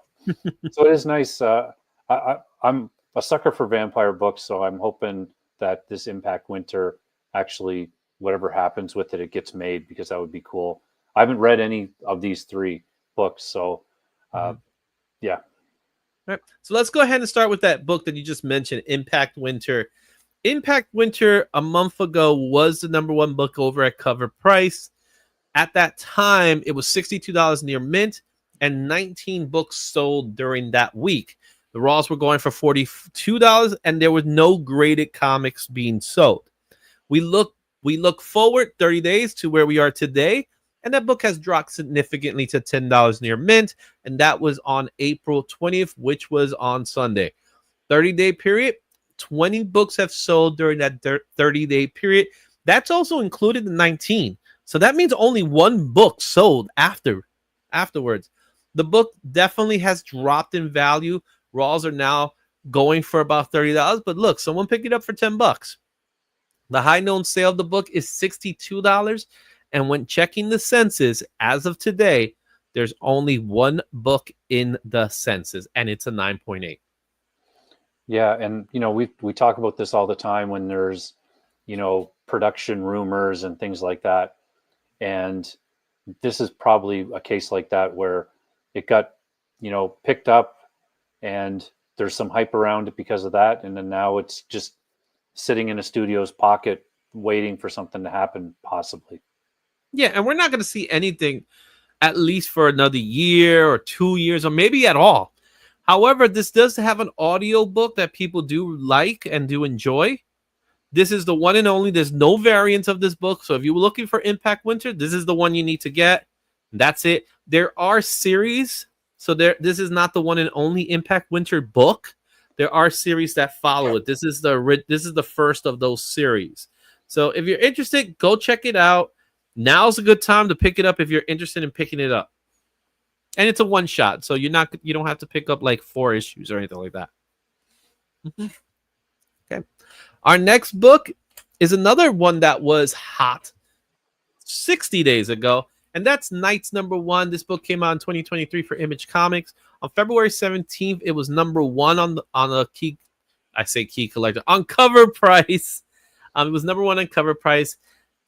So it is nice. I'm a sucker for vampire books, so I'm hoping that this Impact Winter actually, whatever happens with it, it gets made, because that would be cool. I haven't read any of these three books, so yeah. All right. So let's go ahead and start with that book that you just mentioned, Impact Winter. Impact Winter a month ago was the number one book over at Covrprice. At that time, it was $62 near mint, and 19 books sold during that week. The Raws were going for $42, and there was no graded comics being sold. We look forward 30 days to where we are today, and that book has dropped significantly to $10 near mint, and that was on April 20th, which was on Sunday. 30-day period, 20 books have sold during that 30-day period. That's also included the 19. So that means only one book sold afterwards. The book definitely has dropped in value. Raws are now going for about $30, but look, someone picked it up for $10. The high known sale of the book is $62. And when checking the census, as of today, there's only one book in the census, and it's a 9.8. Yeah, and we talk about this all the time when there's production rumors and things like that, and this is probably a case like that where it got picked up, and there's some hype around it because of that, and then now it's just sitting in a studio's pocket waiting for something to happen, possibly. Yeah, and we're not going to see anything at least for another year or 2 years, or maybe at all. However, this does have an audio book that people do like and do enjoy. This is the one and only. There's no variants of this book. So if you're looking for Impact Winter, this is the one you need to get. That's it. There are series. So this is not the one and only Impact Winter book. There are series that follow it. This is the first of those series. So if you're interested, go check it out. Now's a good time to pick it up if you're interested in picking it up. And it's a one shot, so you don't have to pick up like 4 issues or anything like that. Okay. Our next book is another one that was hot 60 days ago, and that's Knights #1. This book came out in 2023 for Image Comics. On February 17th, it was #1 on a key I say key collector, on Covrprice. It was number one on Covrprice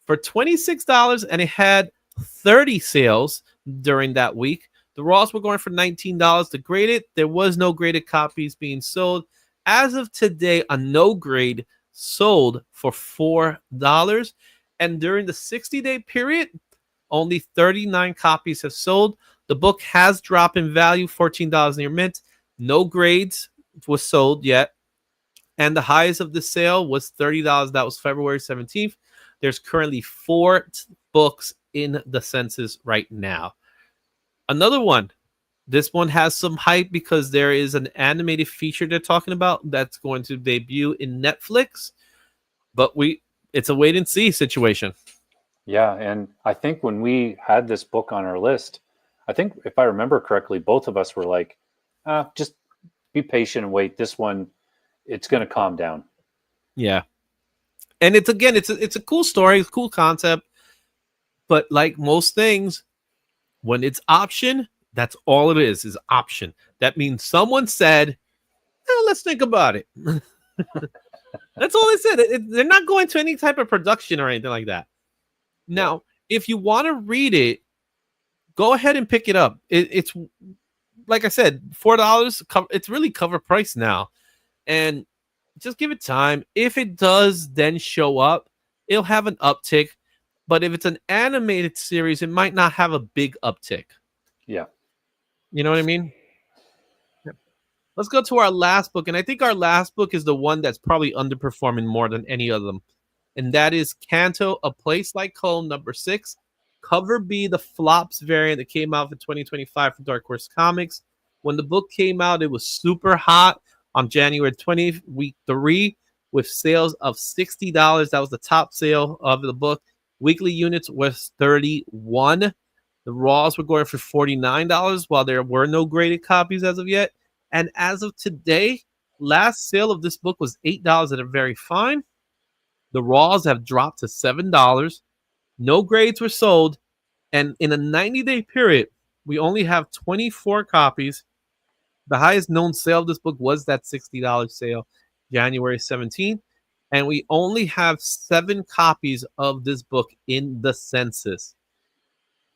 for $26, and it had 30 sales during that week. The Raws were going for $19 to grade it. There was no graded copies being sold. As of today, a no grade sold for $4. And during the 60-day period, only 39 copies have sold. The book has dropped in value, $14 near mint. No grades was sold yet. And the highest of the sale was $30. That was February 17th. There's currently 4 books in the census right now. Another one. This one has some hype because there is an animated feature they're talking about that's going to debut in Netflix. But it's a wait and see situation. Yeah, and I think when we had this book on our list, I think if I remember correctly, both of us were like, just be patient and wait. This one, it's going to calm down. Yeah. And it's a cool story, it's a cool concept. But like most things, when it's option, that's all it is option. That means someone said, let's think about it. That's all they said. They're not going to any type of production or anything like that. Now, if you want to read it, go ahead and pick it up. It's like I said, $4. It's really Covrprice now. And just give it time. If it does then show up, it'll have an uptick. But if it's an animated series, it might not have a big uptick. Yeah. You know what I mean? Let's go to our last book. And I think our last book is the one that's probably underperforming more than any of them. And that is Kanto, A Place Like Home, number 6. Cover B, the Flops variant that came out for 2025 from Dark Horse Comics. When the book came out, it was super hot on January 20th, week 3, with sales of $60. That was the top sale of the book. Weekly units was 31. The Raws were going for $49, while there were no graded copies as of yet. And as of today, last sale of this book was $8 that are very fine. The Raws have dropped to $7. No grades were sold. And in a 90-day period, we only have 24 copies. The highest known sale of this book was that $60 sale, January 17th. And we only have 7 copies of this book in the census.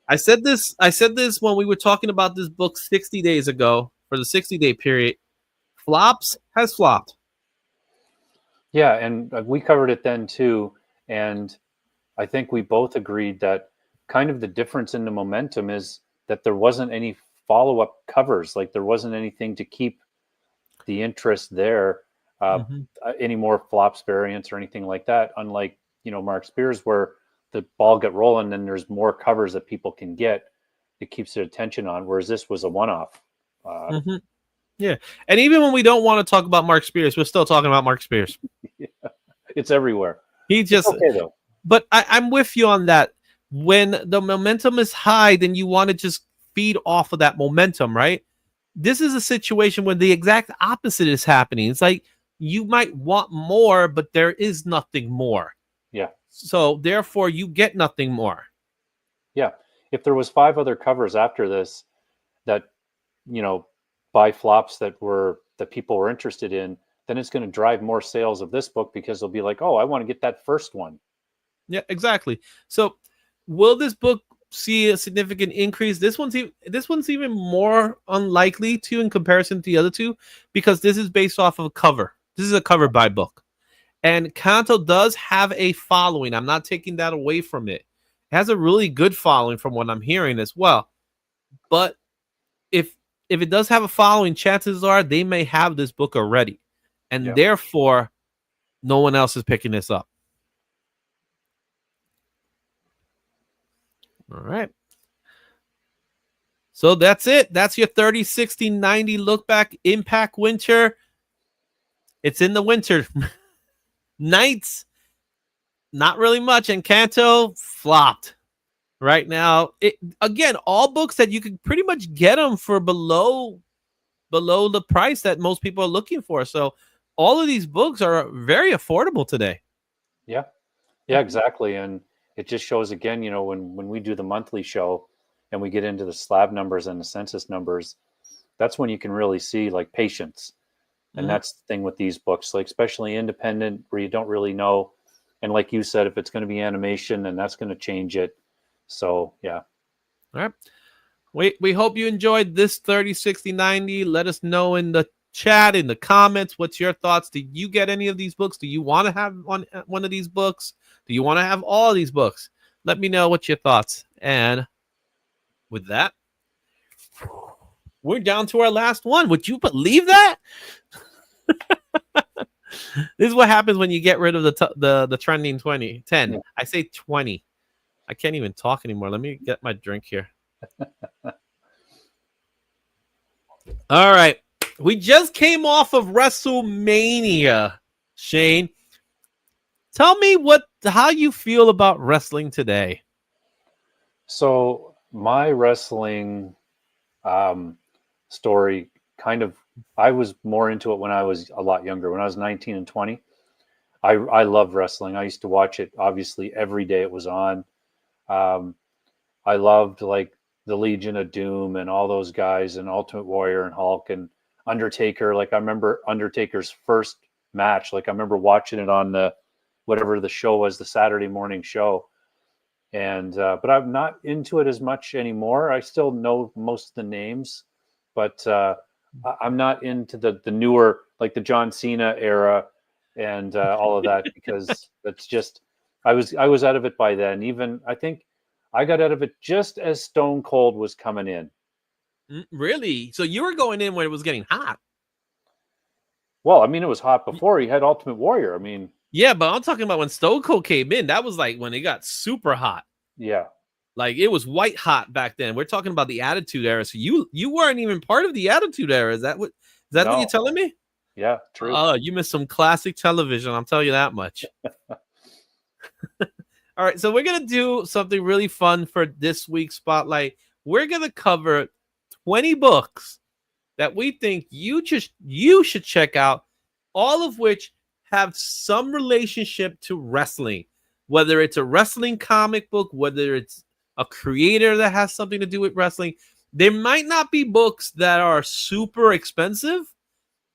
I said this when we were talking about this book 60 days ago for the 60-day period. Flops has flopped. Yeah, and we covered it then too. And I think we both agreed that kind of the difference in the momentum is that there wasn't any follow-up covers. Like there wasn't anything to keep the interest there. Any more flops variants or anything like that. Unlike, Mark Spears, where the ball got rolling and there's more covers that people can get that keeps their attention on. Whereas this was a one-off. Yeah. And even when we don't want to talk about Mark Spears, we're still talking about Mark Spears. Yeah. It's everywhere. He just, it's okay though. But I'm with you on that. When the momentum is high, then you want to just feed off of that momentum, right? This is a situation where the exact opposite is happening. It's like you might want more, but there is nothing more. Yeah. So therefore, you get nothing more. Yeah. If there was 5 other covers after this that, buy flops that people were interested in, then it's going to drive more sales of this book because they'll be like, oh, I want to get that first one. Yeah, exactly. So will this book see a significant increase? This one's even more unlikely to in comparison to the other two because this is based off of a cover. This is a cover by book. And Kanto does have a following. I'm not taking that away from it. It has a really good following from what I'm hearing as well. But if it does have a following, chances are they may have this book already. And therefore, no one else is picking this up. All right. So that's it. That's your 30, 60, 90 look back Impact Winter. It's in the winter. Nights, not really much. And Kanto flopped. Right now, again, all books that you could pretty much get them for below the price that most people are looking for. So all of these books are very affordable today. Yeah, exactly. And it just shows again, when we do the monthly show and we get into the slab numbers and the census numbers, that's when you can really see like patience. And that's the thing with these books, like especially independent, where you don't really know. And like you said, if it's going to be animation, then that's going to change it. So yeah. All right. We hope you enjoyed this 30, 60, 90. Let us know in the chat, in the comments, what's your thoughts? Did you get any of these books? Do you want to have one of these books? Do you want to have all of these books? Let me know what your thoughts. And with that, we're down to our last one. Would you believe that? This is what happens when you get rid of the trending 10. Yeah. I say 20. I can't even talk anymore. Let me get my drink here. All right. We just came off of WrestleMania, Shane. Tell me how you feel about wrestling today. So my wrestling story I was more into it when I was a lot younger. When I was 19 and 20, I loved wrestling. I used to watch it obviously every day it was on. I loved like the Legion of Doom and all those guys and Ultimate Warrior and Hulk and Undertaker. Like I remember Undertaker's first match. Like I remember watching it on whatever the show was, the Saturday morning show. And but I'm not into it as much anymore. I still know most of the names, but I'm not into the newer, like the John Cena era and all of that, because that's just I was out of it by then. Even I think I got out of it just as Stone Cold was coming in. Really? So you were going in when it was getting hot? Well, I mean, it was hot before. He had Ultimate Warrior. I mean, yeah, but I'm talking about when Stone Cold came in. That was like when it got super hot. Yeah. Like it was white hot back then. We're talking about the Attitude Era. So you weren't even part of the Attitude Era. Is that what you're telling me? Yeah, true. Oh, you missed some classic television. I'll tell you that much. All right, so we're gonna do something really fun for this week's spotlight. We're gonna cover 20 books that we think you should check out, all of which have some relationship to wrestling, whether it's a wrestling comic book, whether it's a creator that has something to do with wrestling. There might not be books that are super expensive,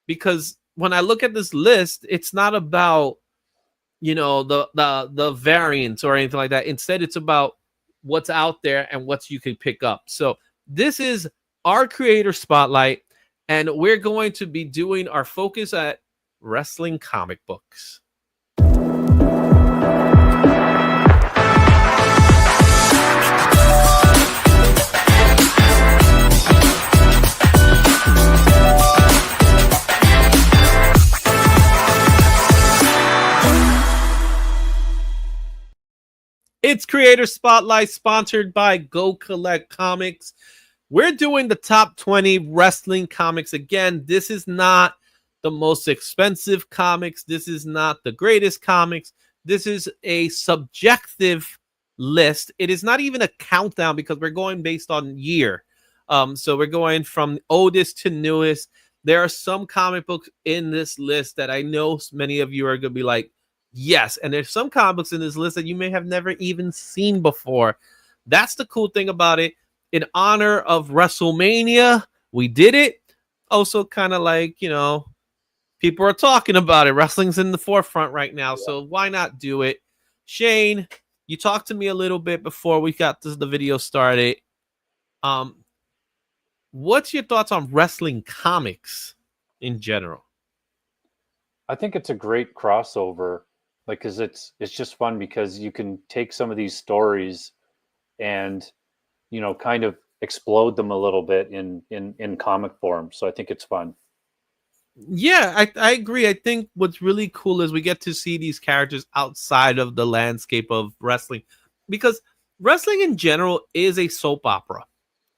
because when I look at this list, it's not about, the variants or anything like that. Instead, it's about what's out there and what you can pick up. So this is our creator spotlight, and we're going to be doing our focus at wrestling comic books. It's Creator Spotlight, sponsored by Go Collect Comics. We're doing the top 20 wrestling comics. Again, this is not the most expensive comics. This is not the greatest comics. This is a subjective list. It is not even a countdown, because we're going based on year. So we're going from oldest to newest. There are some comic books in this list that I know many of you are going to be like, yes. And there's some comic books in this list that you may have never even seen before. That's the cool thing about it. In honor of WrestleMania, we did it. Also, kind of like, people are talking about it. Wrestling's in the forefront right now. Yeah. So why not do it? Shane, you talked to me a little bit before we got the video started. What's your thoughts on wrestling comics in general? I think it's a great crossover, because it's just fun, because you can take some of these stories and kind of explode them a little bit in comic form. So I think it's fun. Yeah, I agree. I think what's really cool is we get to see these characters outside of the landscape of wrestling, because wrestling in general is a soap opera.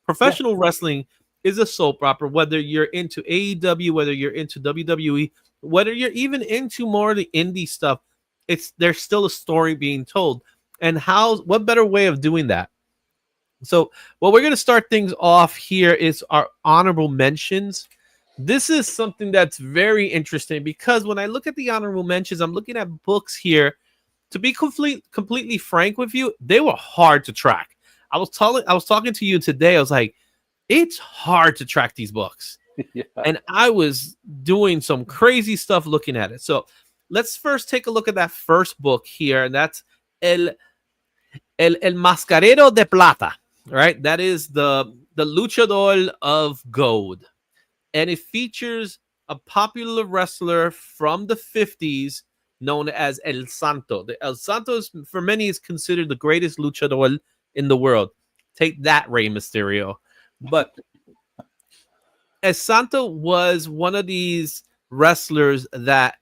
Professional wrestling is a soap opera, whether you're into AEW, whether you're into WWE, whether you're even into more of the indie stuff. There's still a story being told. And what better way of doing that? So we're going to start things off here is our honorable mentions. This is something that's very interesting, because when I look at the honorable mentions, I'm looking at books here. To be completely frank with you, they were hard to track. I was talking to you today. I was like, it's hard to track these books. Yeah. And I was doing some crazy stuff looking at it. So let's first take a look at that first book here, and that's El Mascarero de Plata, right? That is the luchador of gold. And it features a popular wrestler from the 50s known as El Santo. The El Santo, for many, is considered the greatest luchador in the world. Take that, Rey Mysterio. But El Santo was one of these wrestlers that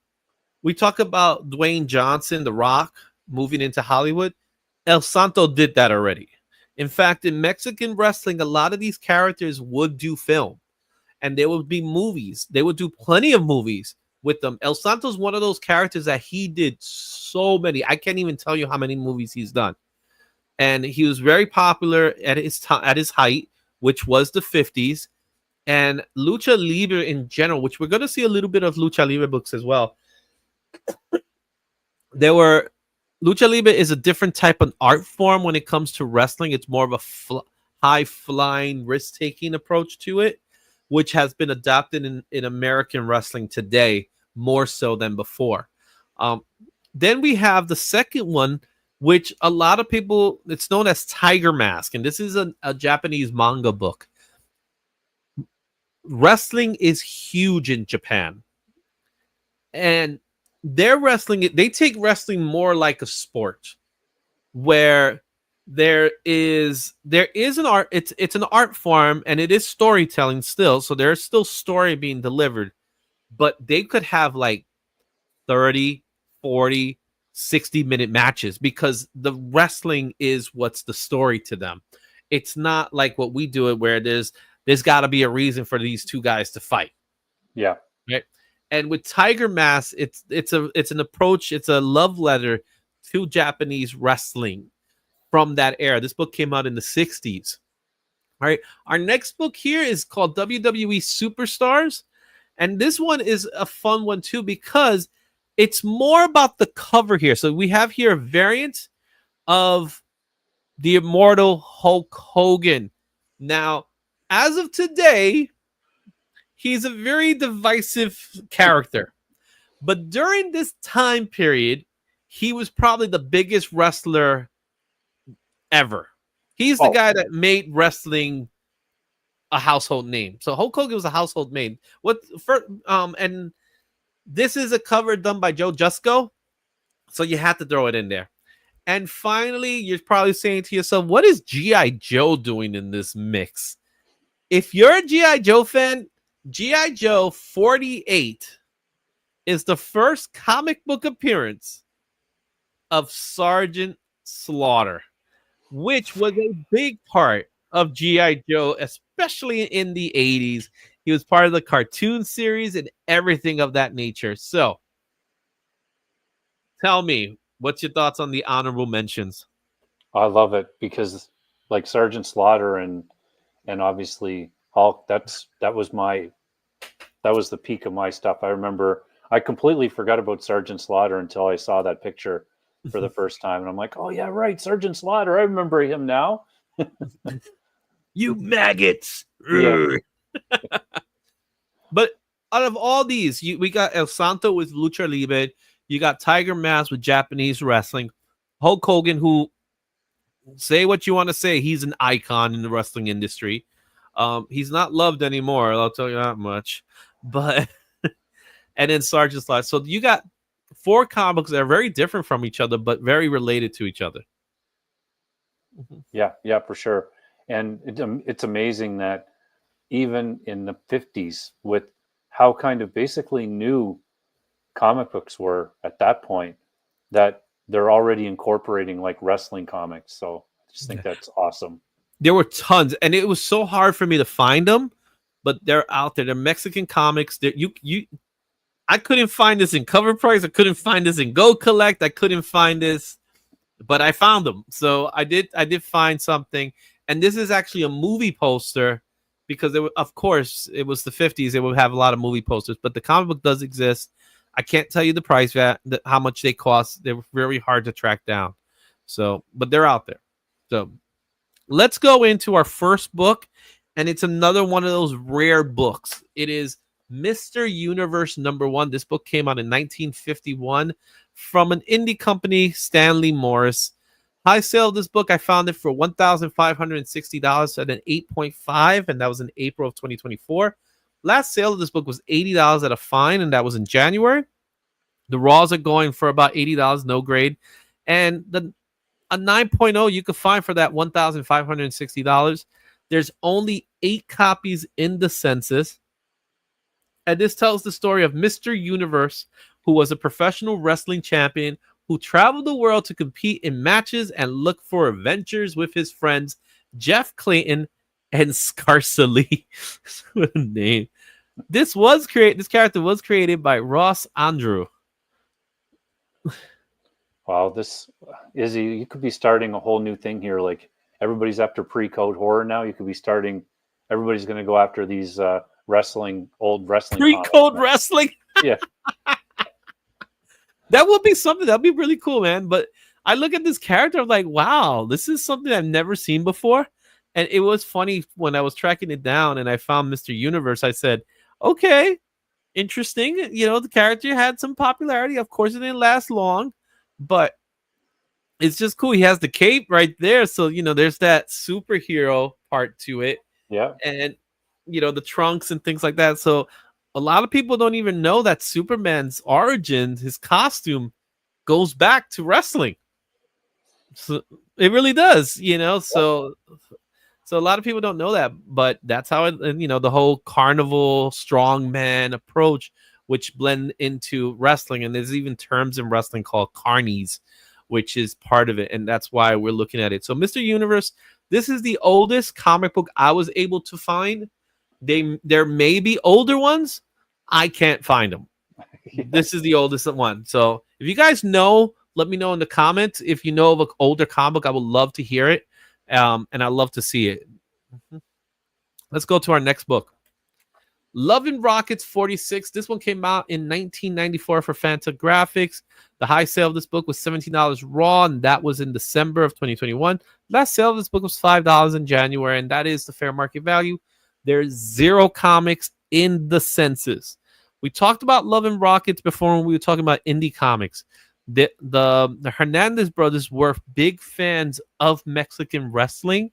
we talk about Dwayne Johnson, The Rock, moving into Hollywood. El Santo did that already. In fact, in Mexican wrestling, a lot of these characters would do film and there would be movies. They would do plenty of movies with them. El Santo's one of those characters that he did so many. I can't even tell you how many movies he's done. And he was very popular at his height, which was the 50s. And Lucha Libre in general, which we're going to see a little bit of Lucha Libre books as well. Lucha Libre is a different type of art form when it comes to wrestling. It's more of a high-flying, risk-taking approach to it, which has been adopted in American wrestling today more so than before. Then we have the second one, which a lot of people, it's known as Tiger Mask, and this is a Japanese manga book. Wrestling is huge in Japan. And they take wrestling more like a sport, where there is an art, it's an art form, and it is storytelling still, so there's still story being delivered, but they could have like 30, 40, 60-minute matches because the wrestling is what's the story to them. It's not like what we do it where there's got to be a reason for these two guys to fight. Yeah. Right. And with Tiger Mask, it's an approach, it's a love letter to Japanese wrestling from that era. This book came out in the 60s. All right. Our next book here is called WWE Superstars. And this one is a fun one too, because it's more about the cover here. So we have here a variant of the immortal Hulk Hogan. Now, as of today, he's a very divisive character. But during this time period, he was probably the biggest wrestler ever. He's the guy that made wrestling a household name. So Hulk Hogan was a household name. And this is a cover done by Joe Jusko, so you have to throw it in there. And finally, you're probably saying to yourself, what is G.I. Joe doing in this mix? If you're a G.I. Joe fan, G.I. Joe 48 is the first comic book appearance of Sergeant Slaughter, which was a big part of G.I. Joe, especially in the 80s. He was part of the cartoon series and everything of that nature. So, tell me, what's your thoughts on the honorable mentions? I love it because, like Sergeant Slaughter and obviously Hulk, that was the peak of my stuff. I remember I completely forgot about Sergeant Slaughter until I saw that picture for the first time, and I'm like, oh yeah, right, Sergeant Slaughter. I remember him now. You maggots. Yeah. But out of all these, we got El Santo with Lucha Libre. You got Tiger Mask with Japanese wrestling. Hulk Hogan, who, say what you want to say, he's an icon in the wrestling industry. He's not loved anymore, I'll tell you that much. But and then Sergeant Slaughter. So you got 4 comic books that are very different from each other, but very related to each other. Yeah, for sure. And it's amazing that even in the 50s, with how kind of basically new comic books were at that point, that they're already incorporating like wrestling comics. So I just think that's awesome. There were tons, and it was so hard for me to find them, but they're out there. They're Mexican comics. I couldn't find this in Covrprice. I couldn't find this in Go Collect. I couldn't find this, but I found them. So I did find something. And this is actually a movie poster because, of course, it was the 50s. It would have a lot of movie posters, but the comic book does exist. I can't tell you the price, how much they cost. They were very hard to track down. So, but they're out there. So let's go into our first book. and it's another one of those rare books. It is Mr. Universe #1. This book came out in 1951 from an indie company, Stanley Morris. High sale of this book, I found it for $1,560 at an 8.5, and that was in April of 2024. Last sale of this book was $80 at a fine, and that was in January. The raws are going for about $80, no grade. And a 9.0 you could find for that $1,560. There's only 8 copies in the census. And this tells the story of Mr. Universe, who was a professional wrestling champion who traveled the world to compete in matches and look for adventures with his friends Jeff Clayton and Scarcely. What a name. This character was created by Ross Andrew. Wow, this Izzy, you could be starting a whole new thing here. Like everybody's after pre-code horror now. You could be starting. Everybody's going to go after these old wrestling. Pre-code wrestling. Yeah. That would be something. That'd be really cool, man. But I look at this character, I'm like, wow, this is something I've never seen before. And it was funny when I was tracking it down and I found Mr. Universe. I said, okay, interesting. You know, the character had some popularity. Of course, it didn't last long, but it's just cool. He has the cape right there. So, you know, there's that superhero part to it. Yeah. And, you know, the trunks and things like that. So, a lot of people don't even know that Superman's origin, his costume, goes back to wrestling. So it really does, you know. So a lot of people don't know that, but that's how it. And, you know, the whole carnival strongman approach, which blend into wrestling, and there's even terms in wrestling called carnies, which is part of it, and that's why we're looking at it. So, Mr. Universe, this is the oldest comic book I was able to find. There may be older ones. I can't find them. Yeah. This is the oldest one. So if you guys know, let me know in the comments. If you know of an older comic book, I would love to hear it. And I'd love to see it. Let's go to our next book. Love and Rockets 46. This one came out in 1994 for Fantagraphics. The high sale of this book was $17 raw, and that was in December of 2021. Last sale of this book was $5 in January, and that is the fair market value. There's 0 comics in the census. We talked about Love and Rockets before when we were talking about indie comics. The Hernandez brothers were big fans of Mexican wrestling,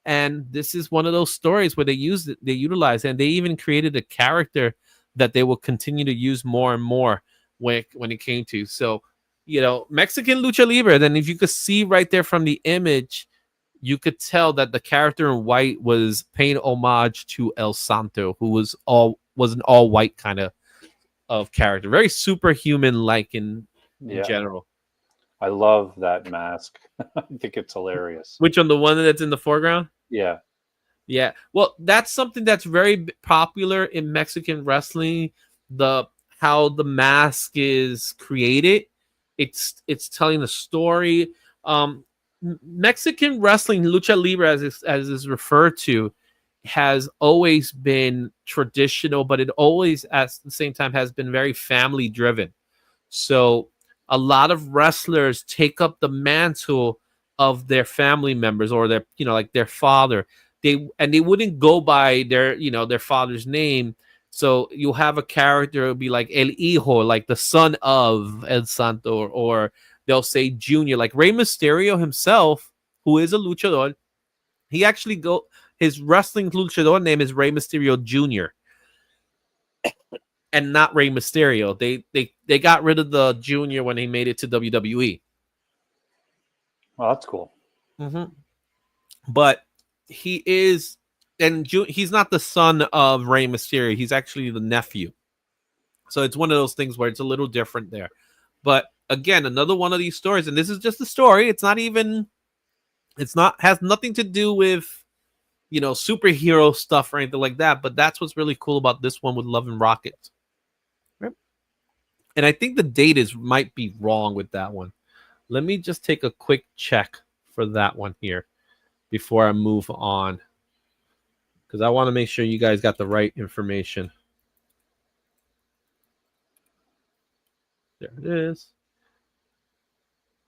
and this is one of those stories where they utilize it, and they even created a character that they will continue to use more and more when it came to. So, you know, Mexican lucha libre. Then if you could see right there from the image, you could tell that the character in white was paying homage to El Santo, who was an all white kind of character, very superhuman like in general. I love that mask. I think it's hilarious. Which one? The one that's in the foreground? Yeah. Yeah. Well, that's something that's very popular in Mexican wrestling. How the mask is created. It's telling a story. Mexican wrestling, lucha libre, as is referred to, has always been traditional, but it always, at the same time, has been very family driven. So a lot of wrestlers take up the mantle of their family members or their, you know, like their father. They wouldn't go by their father's name. So you'll have a character, it'll be like El Hijo, like the son of El Santo, or they'll say Junior, like Rey Mysterio himself, who is a luchador. He actually his wrestling luchador name is Rey Mysterio Jr. and not Rey Mysterio. They got rid of the Junior when he made it to WWE. Well, that's cool. Mm-hmm. But he is, and he's not the son of Rey Mysterio. He's actually the nephew. So it's one of those things where it's a little different there. But again, another one of these stories, and this is just a story. Has nothing to do with, you know, superhero stuff or anything like that. But that's what's really cool about this one with Love and Rockets. Right? And I think the date might be wrong with that one. Let me just take a quick check for that one here before I move on, because I want to make sure you guys got the right information. There it is.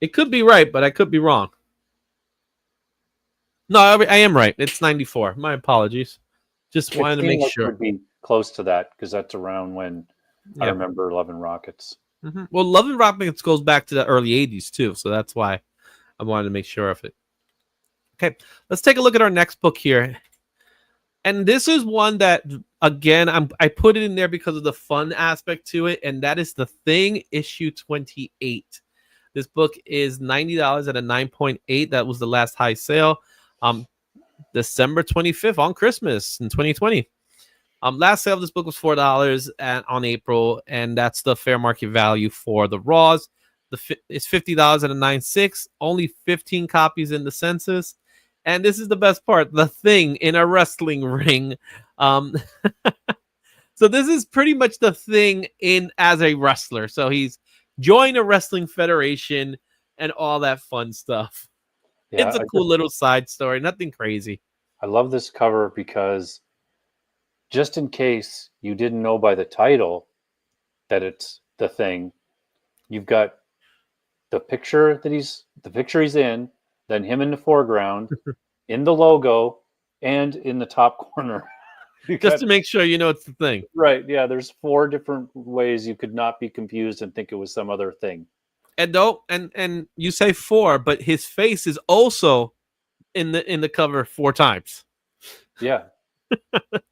It could be right, but I could be wrong. No, I am right. It's 94. My apologies. Just It wanted to seemed make like it sure. would be close to that because that's around when I Yeah. remember Love and Rockets. Well, Love and Rockets goes back to the early 80s too, so that's why I wanted to make sure of it. Okay, let's take a look at our next book here. And this is one that, again, I put it in there because of the fun aspect to it, and that is The Thing, issue 28. This book is $90 at a 9.8. That was the last high sale. December 25th on Christmas in 2020. Last sale of this book was $4 on April, and that's the fair market value for the Raws. It's $50 at a 9.6. Only 15 copies in the census. And this is the best part: The Thing in a wrestling ring. Um, so this is pretty much The Thing in as a wrestler. So he's joined a wrestling federation and all that fun stuff. Yeah, It's a cool little side story. Nothing crazy. I love this cover because just in case you didn't know by the title that it's The Thing, you've got the picture he's in, then him in the foreground, in the logo, and in the top corner. Just to make sure you know it's The Thing. Right, yeah, there's 4 different ways you could not be confused and think it was some other thing. And don't and you say 4, but his face is also in the cover 4 times. Yeah.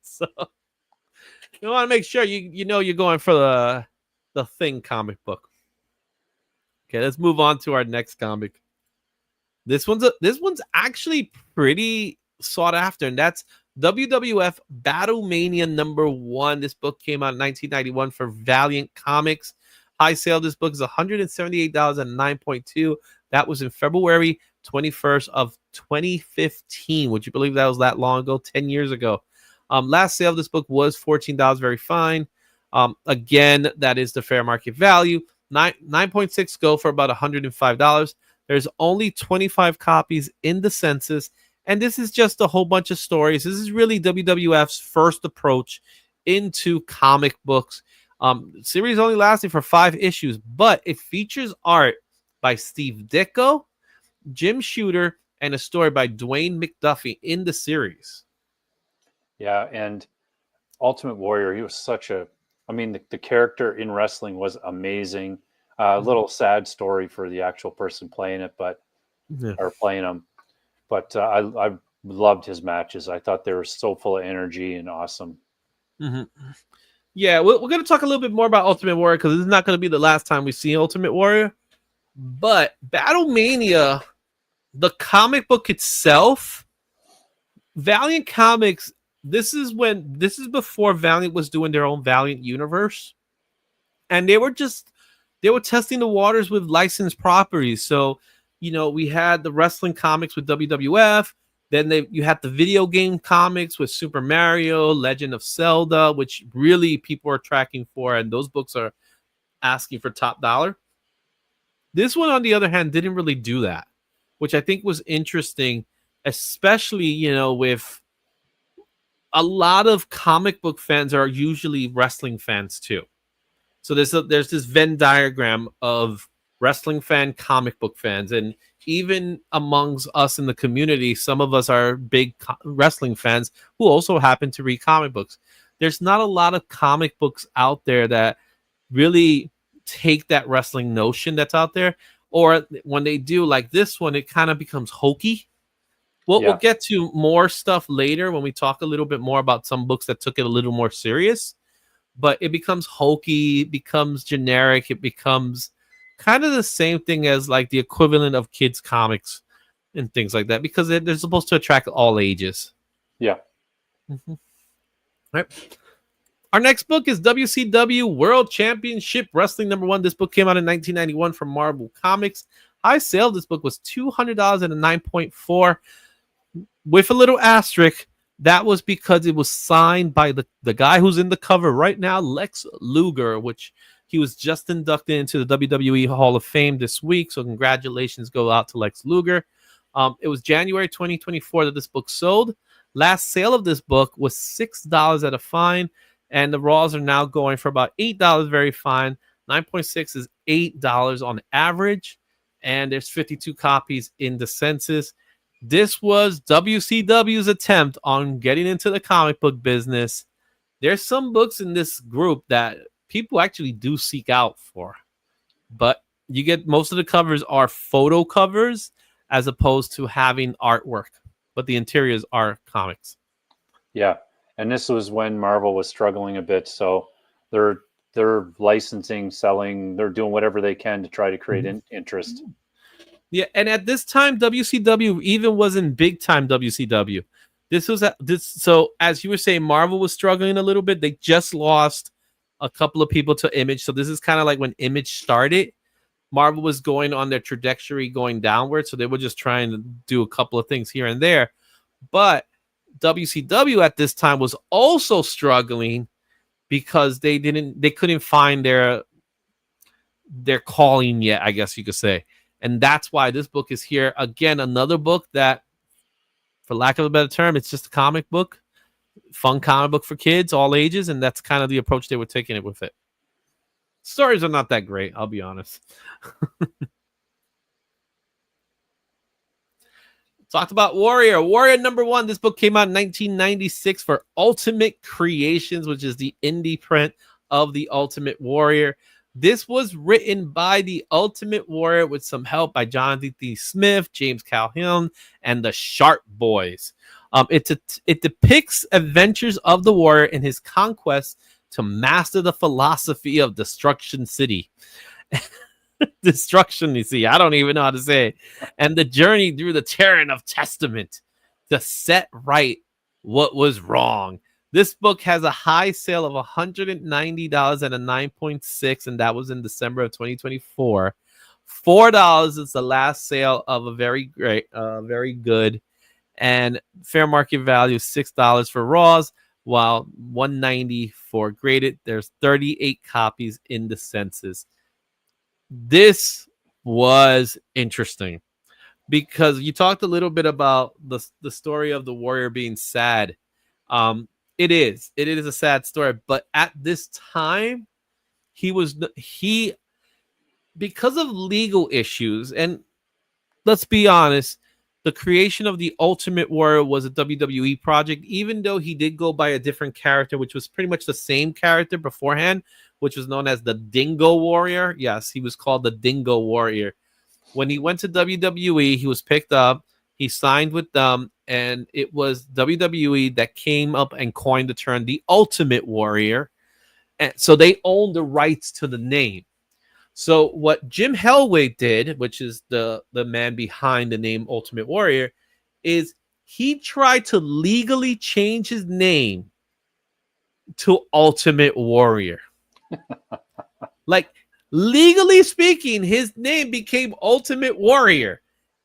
So you want to make sure you know you're going for the Thing comic book. Okay, let's move on to our next comic. This one's actually pretty sought after, and that's WWF Battlemania #1. This book came out in 1991 for Valiant Comics. High sale of this book is $178 at 9.2. That was in February 21st of 2015. Would you believe that was that long ago? 10 years ago. Last sale of this book was $14. Very fine. Again, that is the fair market value. 9.6 go for about $105. There's only 25 copies in the census, and this is just a whole bunch of stories. This is really WWF's first approach into comic books. Series only lasted for 5 issues, but it features art by Steve Ditko, Jim Shooter, and a story by Dwayne McDuffie in the series. Yeah, and Ultimate Warrior, he was the character in wrestling was amazing. A little sad story for the actual person playing it, or playing him. But I loved his matches. I thought they were so full of energy and awesome. Mm-hmm. Yeah, we're going to talk a little bit more about Ultimate Warrior because this is not going to be the last time we see Ultimate Warrior. But Battlemania, the comic book itself, Valiant Comics, this is before Valiant was doing their own Valiant universe. And they were testing the waters with licensed properties. So, we had the wrestling comics with WWF. Then you had the video game comics with Super Mario, Legend of Zelda, which really people are tracking for, and those books are asking for top dollar. This one, on the other hand, didn't really do that, which I think was interesting, especially, with a lot of comic book fans are usually wrestling fans too. So there's this Venn diagram of wrestling fan, comic book fans, and even amongst us in the community, some of us are big wrestling fans who also happen to read comic books. There's not a lot of comic books out there that really take that wrestling notion that's out there, or when they do, like this one, it kind of becomes hokey. We'll get to more stuff later when we talk a little bit more about some books that took it a little more serious, but it becomes hokey, it becomes generic, it becomes kind of the same thing as like the equivalent of kids comics and things like that, because they're supposed to attract all ages. Yeah. Mm-hmm. All right. Our next book is WCW World Championship Wrestling #1. This book came out in 1991 from Marvel Comics. High sale of this book was $200 at a 9.4. With a little asterisk, that was because it was signed by the guy who's in the cover right now, Lex Luger, which he was just inducted into the WWE Hall of Fame this week. So congratulations go out to Lex Luger. It was January 2024 that this book sold. Last sale of this book was $6 at a fine, and the Raws are now going for about $8, very fine. 9.6 is $8 on average, and there's 52 copies in the census. This was WCW's attempt on getting into the comic book business. There's some books in this group that people actually do seek out for, but you get most of the covers are photo covers as opposed to having artwork, but the interiors are comics. Yeah, and this was when Marvel was struggling a bit, so they're licensing, selling, they're doing whatever they can to try to create interest. Yeah, and at this time, WCW even wasn't big time WCW. This was so as you were saying, Marvel was struggling a little bit. They just lost a couple of people to Image, so this is kind of like when Image started. Marvel was going on their trajectory going downward, so they were just trying to do a couple of things here and there. But WCW at this time was also struggling because they couldn't find their calling yet, I guess you could say. And that's why this book is here. Again, another book that, for lack of a better term, it's just a comic book, fun comic book for kids, all ages, and that's kind of the approach they were taking it with it. Stories are not that great, I'll be honest. Talked about Warrior. Warrior #1. This book came out in 1996 for Ultimate Creations, which is the indie print of the Ultimate Warrior. This was written by the Ultimate Warrior with some help by Jonathan D. Smith, James Calhoun, and the Sharp Boys. It depicts adventures of the warrior in his conquest to master the philosophy of Destruction City. Destruction, you see, I don't even know how to say it. And the journey through the Terran of Testament to set right what was wrong. This book has a high sale of $190 and a 9.6, and that was in December of 2024. $4 is the last sale of a very good, and fair market value $6 for Raws, while $190 for graded. There's 38 copies in the census. This was interesting because you talked a little bit about the story of the warrior being sad. It is a sad story, but at this time because of legal issues, and let's be honest, the creation of the Ultimate Warrior was a WWE project, even though he did go by a different character, which was pretty much the same character beforehand, which was known as the Dingo Warrior. Yes, he was called the Dingo Warrior. When he went to WWE, he was picked up, he signed with them, and it was WWE that came up and coined the term the Ultimate Warrior. And so they owned the rights to the name. So what Jim Hellway did, which is the man behind the name Ultimate Warrior, is he tried to legally change his name to Ultimate Warrior. Like, legally speaking, his name became Ultimate Warrior.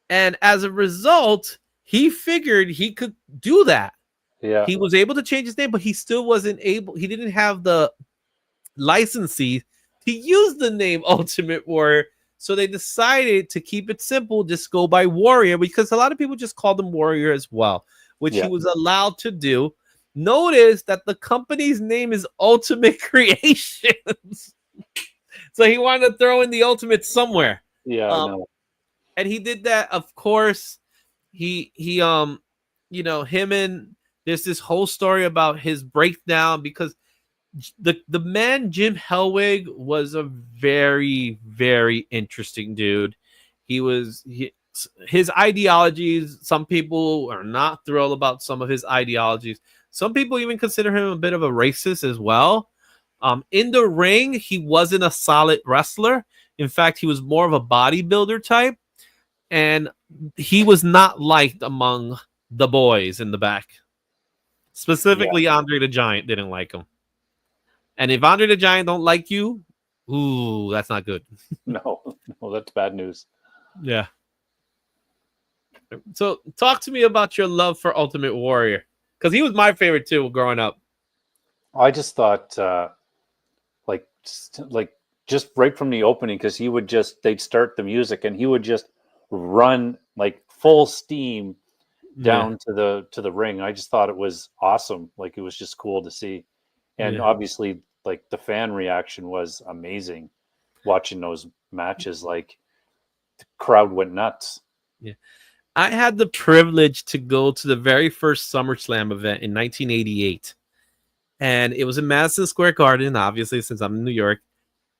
And as a result, he figured he could do that. Yeah. He was able to change his name, but he still wasn't able. He didn't have the licensee to use the name Ultimate Warrior. So they decided to keep it simple, just go by Warrior, because a lot of people just called him Warrior as well, which he was allowed to do. Notice that the company's name is Ultimate Creations. So he wanted to throw in the Ultimate somewhere. Yeah, I know. And he did that, of course. He him and there's this whole story about his breakdown, because the man Jim Hellwig was a very, very interesting dude. His ideologies, some people are not thrilled about some of his ideologies. Some people even consider him a bit of a racist as well. In the ring, he wasn't a solid wrestler. In fact, he was more of a bodybuilder type, and he was not liked among the boys in the back. Specifically, Andre the Giant didn't like him. And if Andre the Giant don't like you, ooh, that's not good. No, that's bad news. Yeah. So talk to me about your love for Ultimate Warrior, because he was my favorite too growing up. I just thought, like just right from the opening, because they'd start the music and he would just run like full steam down to the ring. I just thought it was awesome. Like, it was just cool to see. And obviously, like, the fan reaction was amazing watching those matches. Like, the crowd went nuts. Yeah. I had the privilege to go to the very first SummerSlam event in 1988. And it was in Madison Square Garden, obviously, since I'm in New York.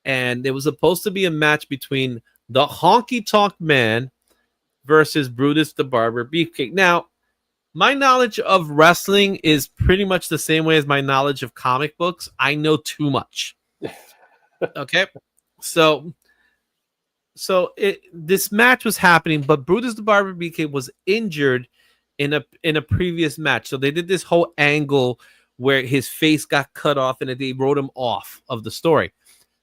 And it was supposed to be a match between the Honky Tonk Man versus Brutus the Barber Beefcake. Now, my knowledge of wrestling is pretty much the same way as my knowledge of comic books. I know too much. Okay? So this match was happening, but Brutus the Barber Beefcake was injured in a previous match. So they did this whole angle where his face got cut off and they wrote him off of the story.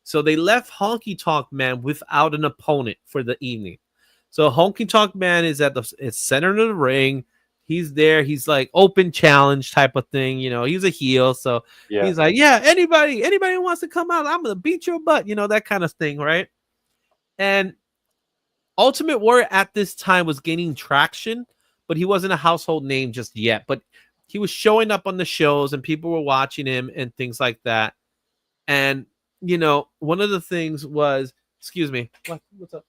So they left Honky Tonk Man without an opponent for the evening. So Honky Tonk Man is at the center of the ring. He's there. He's like open challenge type of thing. You know, he's a heel. So he's like, yeah, anybody who wants to come out, I'm going to beat your butt. You know, that kind of thing, right? And Ultimate Warrior at this time was gaining traction, but he wasn't a household name just yet. But he was showing up on the shows and people were watching him and things like that. And, you know, one of the things was, excuse me, what's up?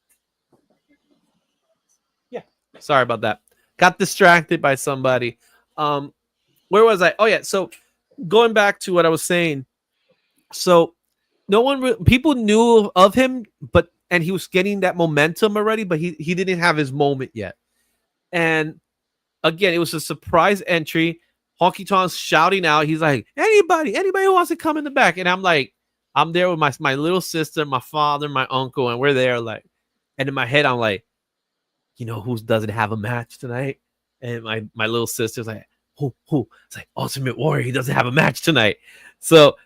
Yeah, sorry about that. Got distracted by somebody. Where was I? Oh, yeah. So going back to what I was saying. So people knew of him, and he was getting that momentum already, but he didn't have his moment yet. And again, it was a surprise entry. Honky Tonk's shouting out. He's like, anybody who wants to come in the back. And I'm like, I'm there with my little sister, my father, my uncle, and we're there like, and in my head, I'm like, you know who doesn't have a match tonight? And my little sister's like, who? It's like Ultimate Warrior. He doesn't have a match tonight. So,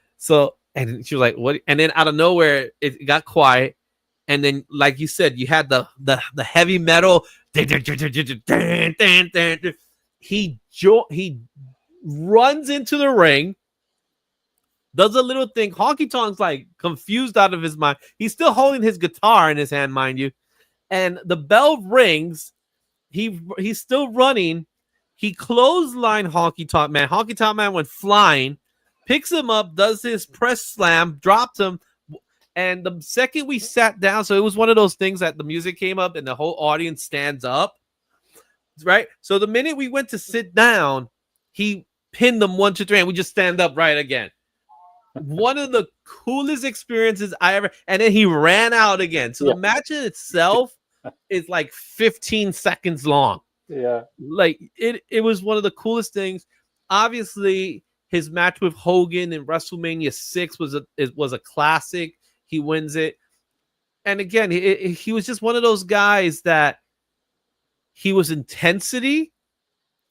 and she was like, what? And then out of nowhere, it got quiet. And then, like you said, you had the heavy metal. He runs into the ring, does a little thing. Honky Tonk's like confused out of his mind. He's still holding his guitar in his hand, mind you. And the bell rings. He's still running. He clotheslined Honky Tonk Man. Honky Tonk Man went flying, picks him up, does his press slam, dropped him. And the second we sat down, so it was one of those things that the music came up and the whole audience stands up, right? So the minute we went to sit down, he pinned them 1, 2, 3, and we just stand up right again. One of the coolest experiences I ever, and then he ran out again. So the match in itself is like 15 seconds long. Yeah. Like it was one of the coolest things. Obviously, his match with Hogan in WrestleMania 6 was a classic. He wins it. And again, he was just one of those guys that he was intensity.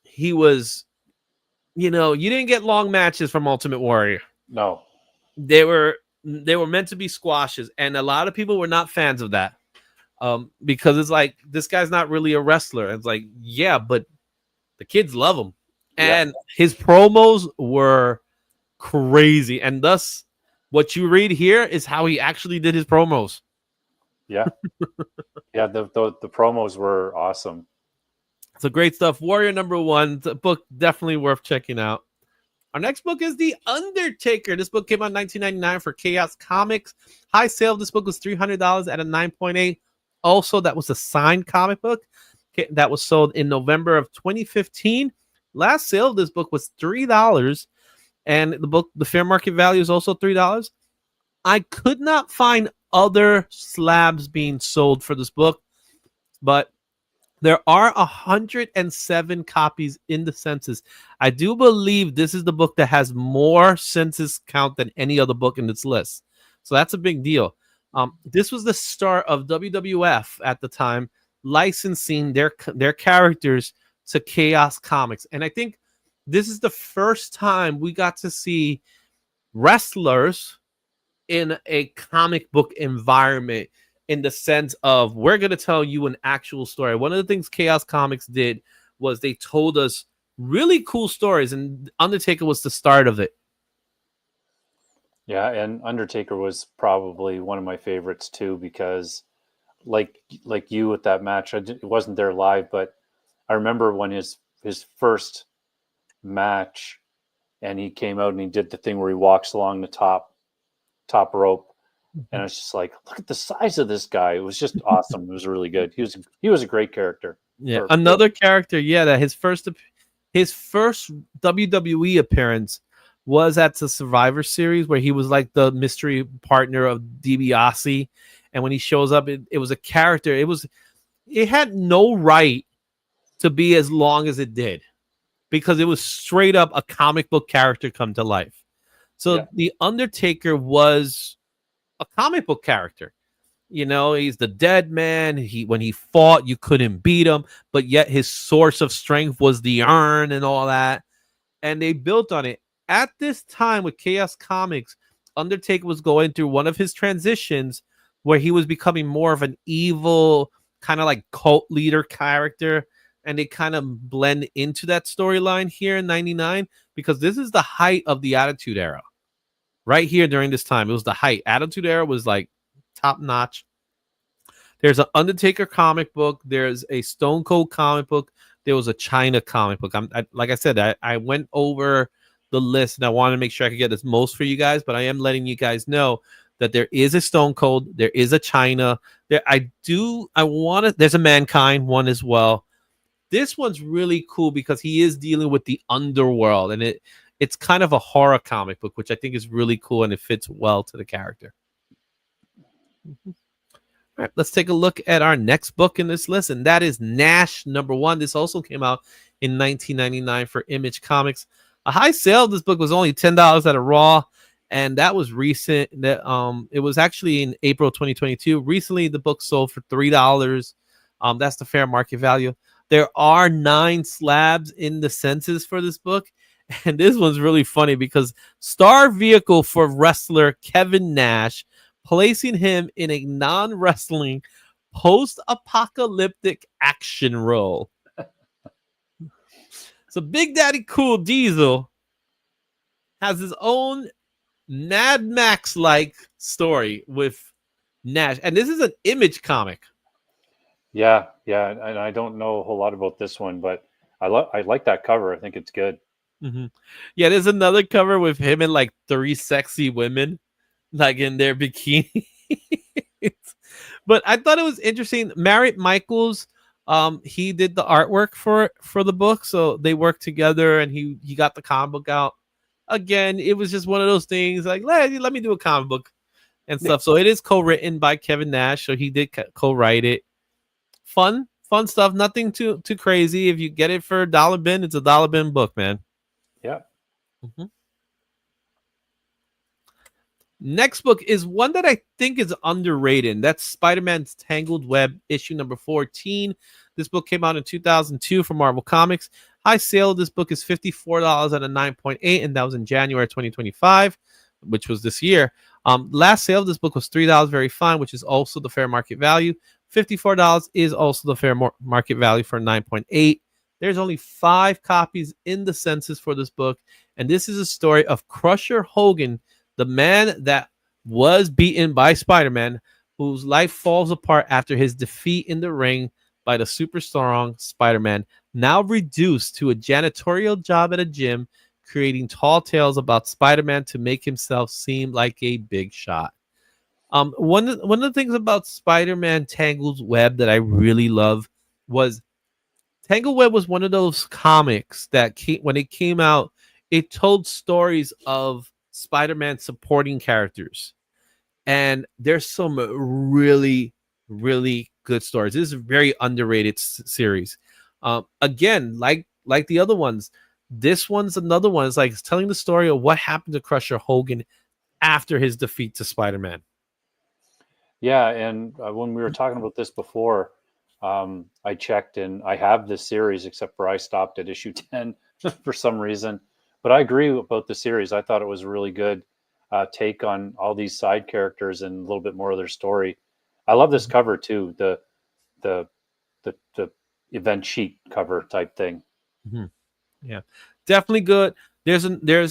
He was, you didn't get long matches from Ultimate Warrior. No. They were meant to be squashes. And a lot of people were not fans of that. Because it's like, this guy's not really a wrestler. And it's like, yeah, but the kids love him. And his promos were crazy. And thus, what you read here is how he actually did his promos. Yeah. Yeah, the promos were awesome. So great stuff. Warrior number 1, the book definitely worth checking out. Our next book is The Undertaker. This book came out in 1999 for Chaos Comics. High sale of this book was $300 at a 9.8. Also, that was a signed comic book that was sold in November of 2015. Last sale of this book was $3. And the fair market value is also $3. I could not find other slabs being sold for this book, but there are 107 copies in the census. I do believe this is the book that has more census count than any other book in this list. So that's a big deal. This was the start of WWF at the time, licensing their characters to Chaos Comics. And I think this is the first time we got to see wrestlers in a comic book environment, in the sense of, we're going to tell you an actual story. One of the things Chaos Comics did was they told us really cool stories, and Undertaker was the start of it. Yeah, and Undertaker was probably one of my favorites too, because like you with that match, it wasn't there live, but I remember when his first match, and he came out and he did the thing where he walks along the top rope, and I was just like, look at the size of this guy. It was just awesome. It was really good. He was a great character. Yeah, another character. Yeah, that his first WWE appearance was at the Survivor Series, where he was like the mystery partner of DiBiase, and when he shows up, it was a character. It had no right to be as long as it did, because it was straight up a comic book character come to life. So the Undertaker was a comic book character. You know, he's the dead man. When he fought, you couldn't beat him, but yet his source of strength was the urn and all that. And they built on it. At this time with Chaos Comics, Undertaker was going through one of his transitions where he was becoming more of an evil, kind of like cult leader character. And they kind of blend into that storyline here in 99, because this is the height of the Attitude Era. Right here during this time, it was the height. Attitude Era was like top notch. There's an Undertaker comic book. There's a Stone Cold comic book. There was a China comic book. Like I said, I went over the list and I wanted to make sure I could get this most for you guys, but I am letting you guys know that there is a Stone Cold. There is a China. There's a Mankind one as well. This one's really cool because he is dealing with the underworld, and it's kind of a horror comic book, which I think is really cool, and it fits well to the character. All right, let's take a look at our next book in this list, and that is Nash #1. This also came out in 1999 for Image Comics. A high sale of this book was only $10 at a Raw, and that was recent. It was actually in April 2022. Recently, the book sold for $3. That's the fair market value. There are 9 slabs in the census for this book. And this one's really funny because star vehicle for wrestler Kevin Nash, placing him in a non-wrestling post-apocalyptic action role. So Big Daddy Cool Diesel has his own Mad Max-like story with Nash. And this is an Image comic. Yeah. And I don't know a whole lot about this one, but I like that cover. I think it's good. Mm-hmm. Yeah, there's another cover with him and like 3 sexy women, like in their bikini. But I thought it was interesting. Merritt Michaels, he did the artwork for the book, so they worked together, and he got the comic book out. Again, it was just one of those things like, let me do a comic book and stuff. So it is co-written by Kevin Nash, so he did co-write it. Fun stuff. Nothing too crazy. If you get it for $1 bin, it's a $1 bin book, man. Yeah. Mm-hmm. Next book is one that I think is underrated. That's Spider-Man's Tangled Web, issue number 14. This book came out in 2002 from Marvel Comics. High sale of this book is $54 at a 9.8, and that was in January 2025, which was this year. Last sale of this book was $3, very fine, which is also the fair market value. $54 is also the fair market value for 9.8. There's only 5 copies in the census for this book, and this is a story of Crusher Hogan, the man that was beaten by Spider-Man, whose life falls apart after his defeat in the ring by the super strong Spider-Man, now reduced to a janitorial job at a gym, creating tall tales about Spider-Man to make himself seem like a big shot. One of the things about Spider-Man Tangled Web that I really love was Tangled Web was one of those comics that when it came out, it told stories of Spider-Man supporting characters. And there's some really, really good stories. This is a very underrated series. Again, like the other ones, this one's another one. It's like it's telling the story of what happened to Crusher Hogan after his defeat to Spider-Man. Yeah, and when we were talking about this before, I checked and I have this series, except for I stopped at issue 10 for some reason. But I agree about the series. I thought it was a really good take on all these side characters and a little bit more of their story. I love this cover too, the event sheet cover type thing. Mm-hmm. Yeah, definitely good. There's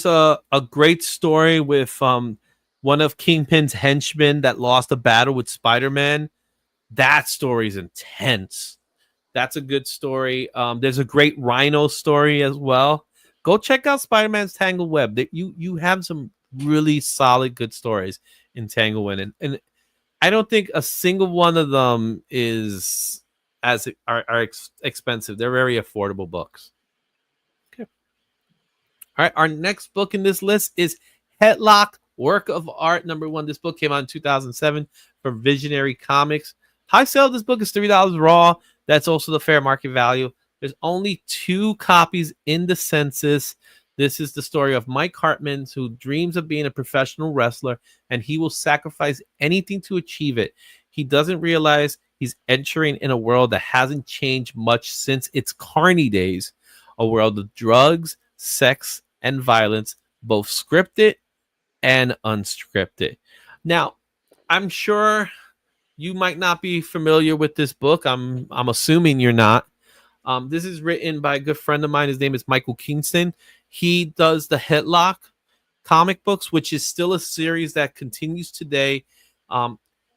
a great story with one of Kingpin's henchmen that lost a battle with Spider-Man. That story is intense. That's a good story. There's a great Rhino story as well. Go check out Spider-Man's Tangled Web. You have some really solid, good stories in Tangled Web, and I don't think a single one of them is expensive. They're very affordable books. Okay. All right. Our next book in this list is Headlock, Work of Art #1. This book came out in 2007 from Visionary Comics. High sale of this book is $3 raw. That's also the fair market value. There's only 2 copies in the census. This is the story of Mike Hartman, who dreams of being a professional wrestler, and he will sacrifice anything to achieve it. He doesn't realize he's entering in a world that hasn't changed much since its Carney days, a world of drugs, sex, and violence, both scripted and unscripted. Now, I'm sure you might not be familiar with this book. I'm assuming you're not. This is written by a good friend of mine. His name is Michael Kingston. He does the Headlock comic books, which is still a series that continues today.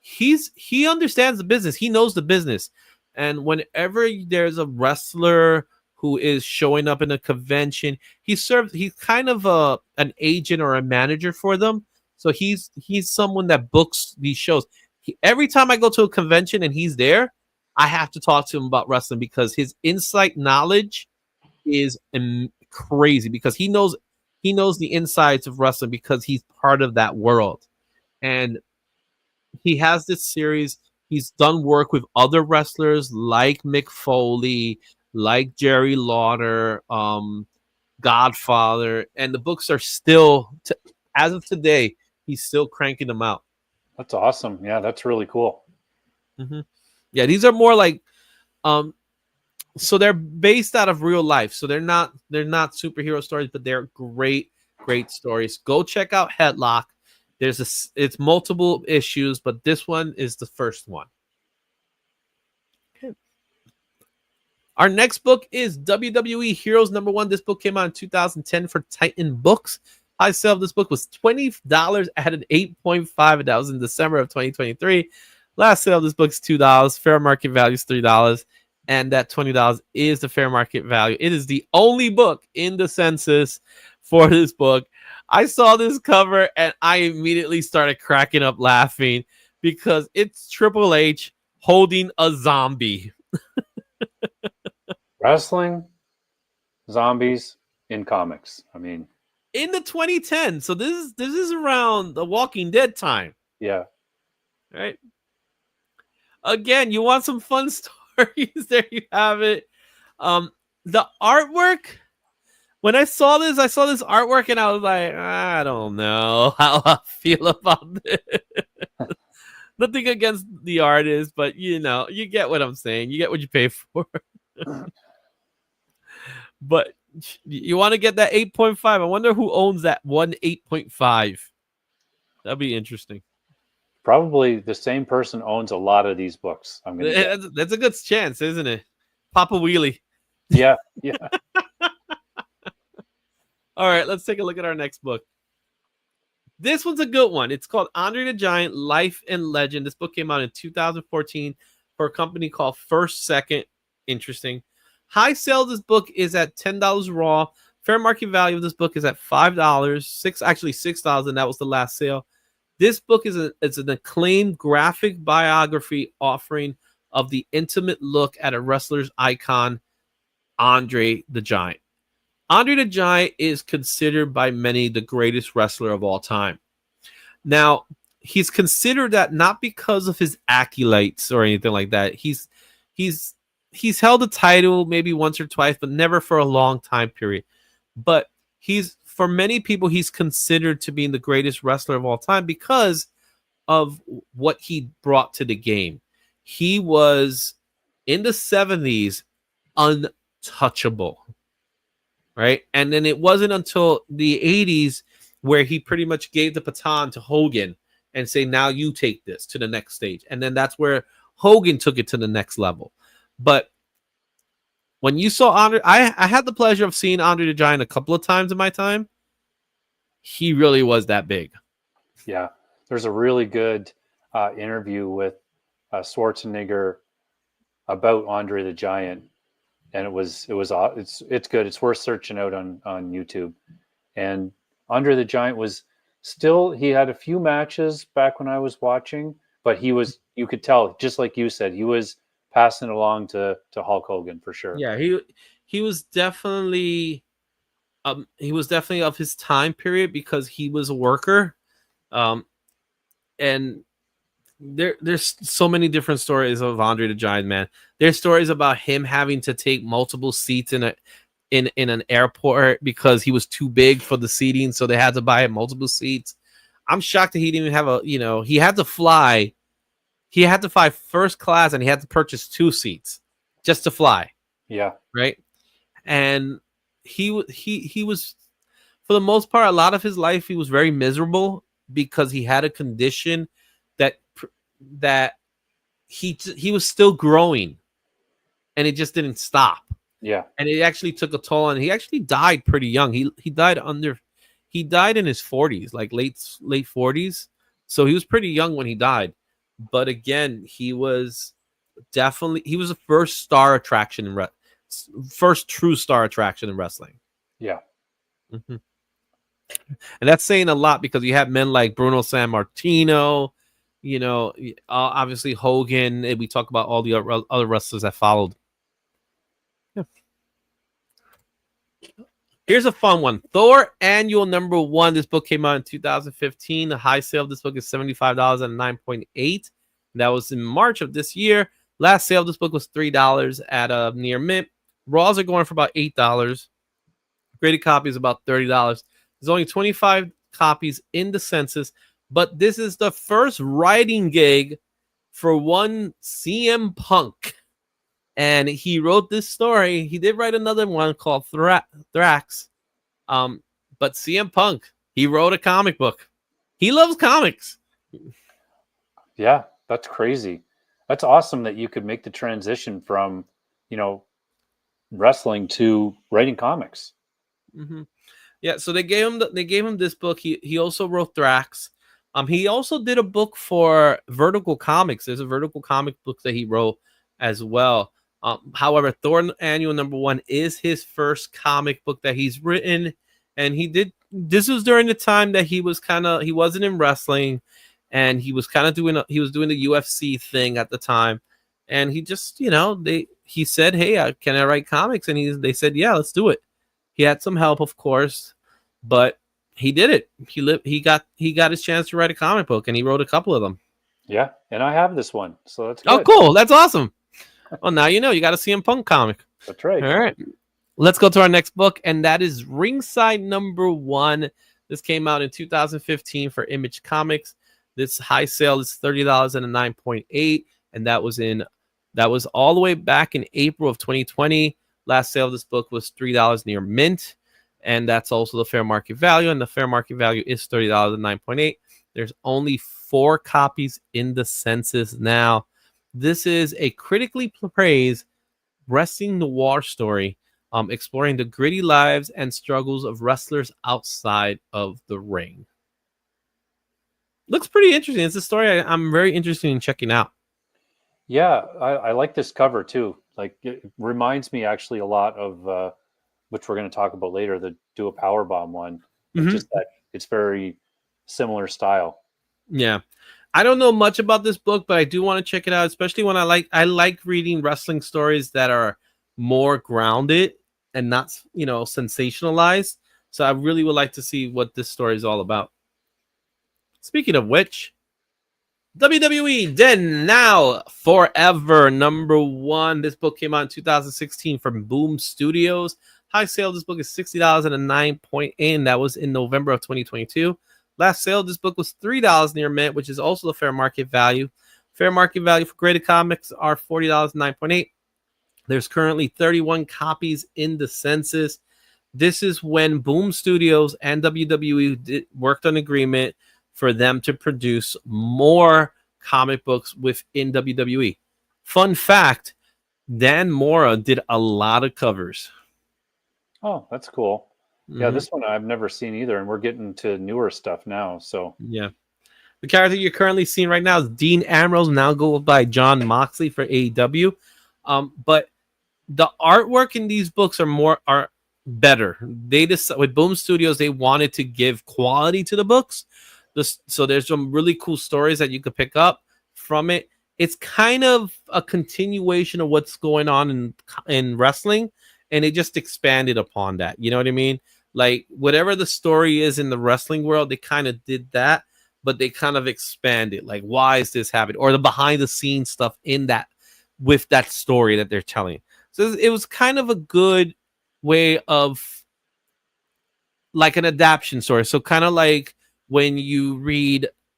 He understands the business. He knows the business. And whenever there's a wrestler who is showing up in a convention, he's kind of an agent or a manager for them. So he's someone that books these shows. Every time I go to a convention and he's there, I have to talk to him about wrestling because his insight knowledge is crazy, because he knows the insides of wrestling because he's part of that world. And he has this series. He's done work with other wrestlers like Mick Foley, like Jerry Lawler, Godfather, and the books are still, as of today, he's still cranking them out. That's awesome. Yeah, that's really cool. Mm-hmm. Yeah, these are more like, so they're based out of real life. So they're not superhero stories, but they're great stories. Go check out Headlock. It's multiple issues, but this one is the first one. Okay. Our next book is WWE Heroes #1. This book came out in 2010 for Titan Books. High sale of this book was $20 at an 8.5, and that was in December of 2023. Last sale of this book is $2. Fair market value is $3, and that $20 is the fair market value. It is the only book in the census for this book. I saw this cover and I immediately started cracking up laughing because it's Triple H holding a zombie. Wrestling, zombies in comics. I mean, in the 2010s. So this is around the Walking Dead time. Yeah. Right. Again, you want some fun stories? There you have it. The artwork. When I saw this artwork and I was like, I don't know how I feel about this. Nothing against the artist, but you get what I'm saying. You get what you pay for. But you want to get that 8.5. I wonder who owns that 8.5. That'd be interesting. Probably the same person owns a lot of these books. That's a good chance, isn't it? Papa Wheelie. Yeah. All right, let's take a look at our next book. This one's a good one. It's called Andre the Giant, Life and Legend. This book came out in 2014 for a company called First Second. Interesting. High sale of this book is at $10 raw. Fair market value of this book is at $5, $6, and that was the last sale. This book is an acclaimed graphic biography offering of the intimate look at a wrestler's icon, Andre the Giant. Andre the Giant is considered by many the greatest wrestler of all time. Now, he's considered that not because of his accolades or anything like that. He's held a title maybe once or twice, but never for a long time period. But for many people, he's considered to be the greatest wrestler of all time because of what he brought to the game. He was, in the 70s, untouchable. Right? And then it wasn't until the 80s where he pretty much gave the baton to Hogan and say, now you take this to the next stage. And then that's where Hogan took it to the next level. But when you saw Andre, I had the pleasure of seeing Andre the Giant a couple of times in my time. He really was that big. Yeah. There's a really good interview with Schwarzenegger about Andre the Giant. And it's good. It's worth searching out on YouTube. And Andre the Giant he had a few matches back when I was watching, but you could tell, just like you said, he was passing it along to Hulk Hogan for sure. Yeah, he was definitely of his time period because he was a worker. And there's so many different stories of Andre the Giant Man. There's stories about him having to take multiple seats in an airport because he was too big for the seating, so they had to buy him multiple seats. I'm shocked that he didn't even have he had to fly. He had to fly first class and he had to purchase 2 seats just to fly. Yeah. Right. And he was, for the most part, a lot of his life, he was very miserable because he had a condition that he was still growing and it just didn't stop. Yeah. And it actually took a toll on. He actually died pretty young. He died in his 40s, like late 40s. So he was pretty young when he died. But again, he was the first star attraction first true star attraction in wrestling. Yeah. Mm-hmm. And that's saying a lot because you have men like Bruno Sammartino, obviously Hogan, and we talk about all the other wrestlers that followed. Yeah. Here's a fun one. Thor Annual #1. This book came out in 2015. The high sale of this book is $75 at 9.8. That was in March of this year. Last sale of this book was $3 at a near mint. Raws are going for about $8. Graded copy is about $30. There's only 25 copies in the census, but this is the first writing gig for one CM Punk. And he wrote this story. He did write another one called Thrax. But CM Punk, he wrote a comic book. He loves comics. Yeah, that's crazy. That's awesome that you could make the transition from, wrestling to writing comics. Mm-hmm. Yeah, so they gave him this book. He also wrote Thrax. He also did a book for Vertical Comics. There's a Vertical comic book that he wrote as well. However, Thor Annual #1 is his first comic book that he's written, and this was during the time that he wasn't in wrestling, and he was doing the UFC thing at the time, and he just he said, "Hey, can I write comics?" And they said, "Yeah, let's do it." He had some help, of course, but he did it. He got his chance to write a comic book, and he wrote a couple of them. Yeah, and I have this one, so that's good. Oh, cool! That's awesome. Well, now you got a CM Punk comic. That's right. All right. Let's go to our next book, and that is Ringside #1. This came out in 2015 for Image Comics. This high sale is $30 at a 9.8, and that was all the way back in April of 2020. Last sale of this book was $3 near mint, and that's also the fair market value, and the fair market value is $30 at 9.8. There's only 4 copies in the census now. This is a critically praised wrestling noir story, exploring the gritty lives and struggles of wrestlers outside of the ring. Looks pretty interesting. It's a story I'm very interested in checking out. Yeah, I like this cover too. Like, it reminds me actually a lot of which we're going to talk about later, the Do a Powerbomb one. Mm-hmm. Just that it's very similar style. Yeah. I don't know much about this book, but I do want to check it out, especially when I like reading wrestling stories that are more grounded and not, sensationalized. So I really would like to see what this story is all about. Speaking of which, WWE Then Now Forever #1. This book came out in 2016 from Boom Studios. High sale of this book is $60 at a 9.8, and that was in November of 2022. Last sale of this book was $3 near mint, which is also the fair market value. Fair market value for graded comics are $40 9.8. There's currently 31 copies in the census. This is when Boom Studios and WWE worked on an agreement for them to produce more comic books within WWE. Fun fact, Dan Mora did a lot of covers. Oh, that's cool. Mm-hmm. Yeah, this one I've never seen either, and we're getting to newer stuff now. So yeah, the character you're currently seeing right now is Dean Ambrose, now go by John Moxley for AEW. But the artwork in these books are better. They just, with Boom Studios, they wanted to give quality to the books. So there's some really cool stories that you could pick up from it. it's kind of a continuation of what's going on in wrestling, and it just expanded upon that. You know what I mean? Like whatever the story is in the wrestling world, they kind of did that, but they kind of expanded. Like, why is this happening? Or the behind the scenes stuff in that with that story that they're telling. So it was kind of a good way of like an adaptation story. So kind of like when you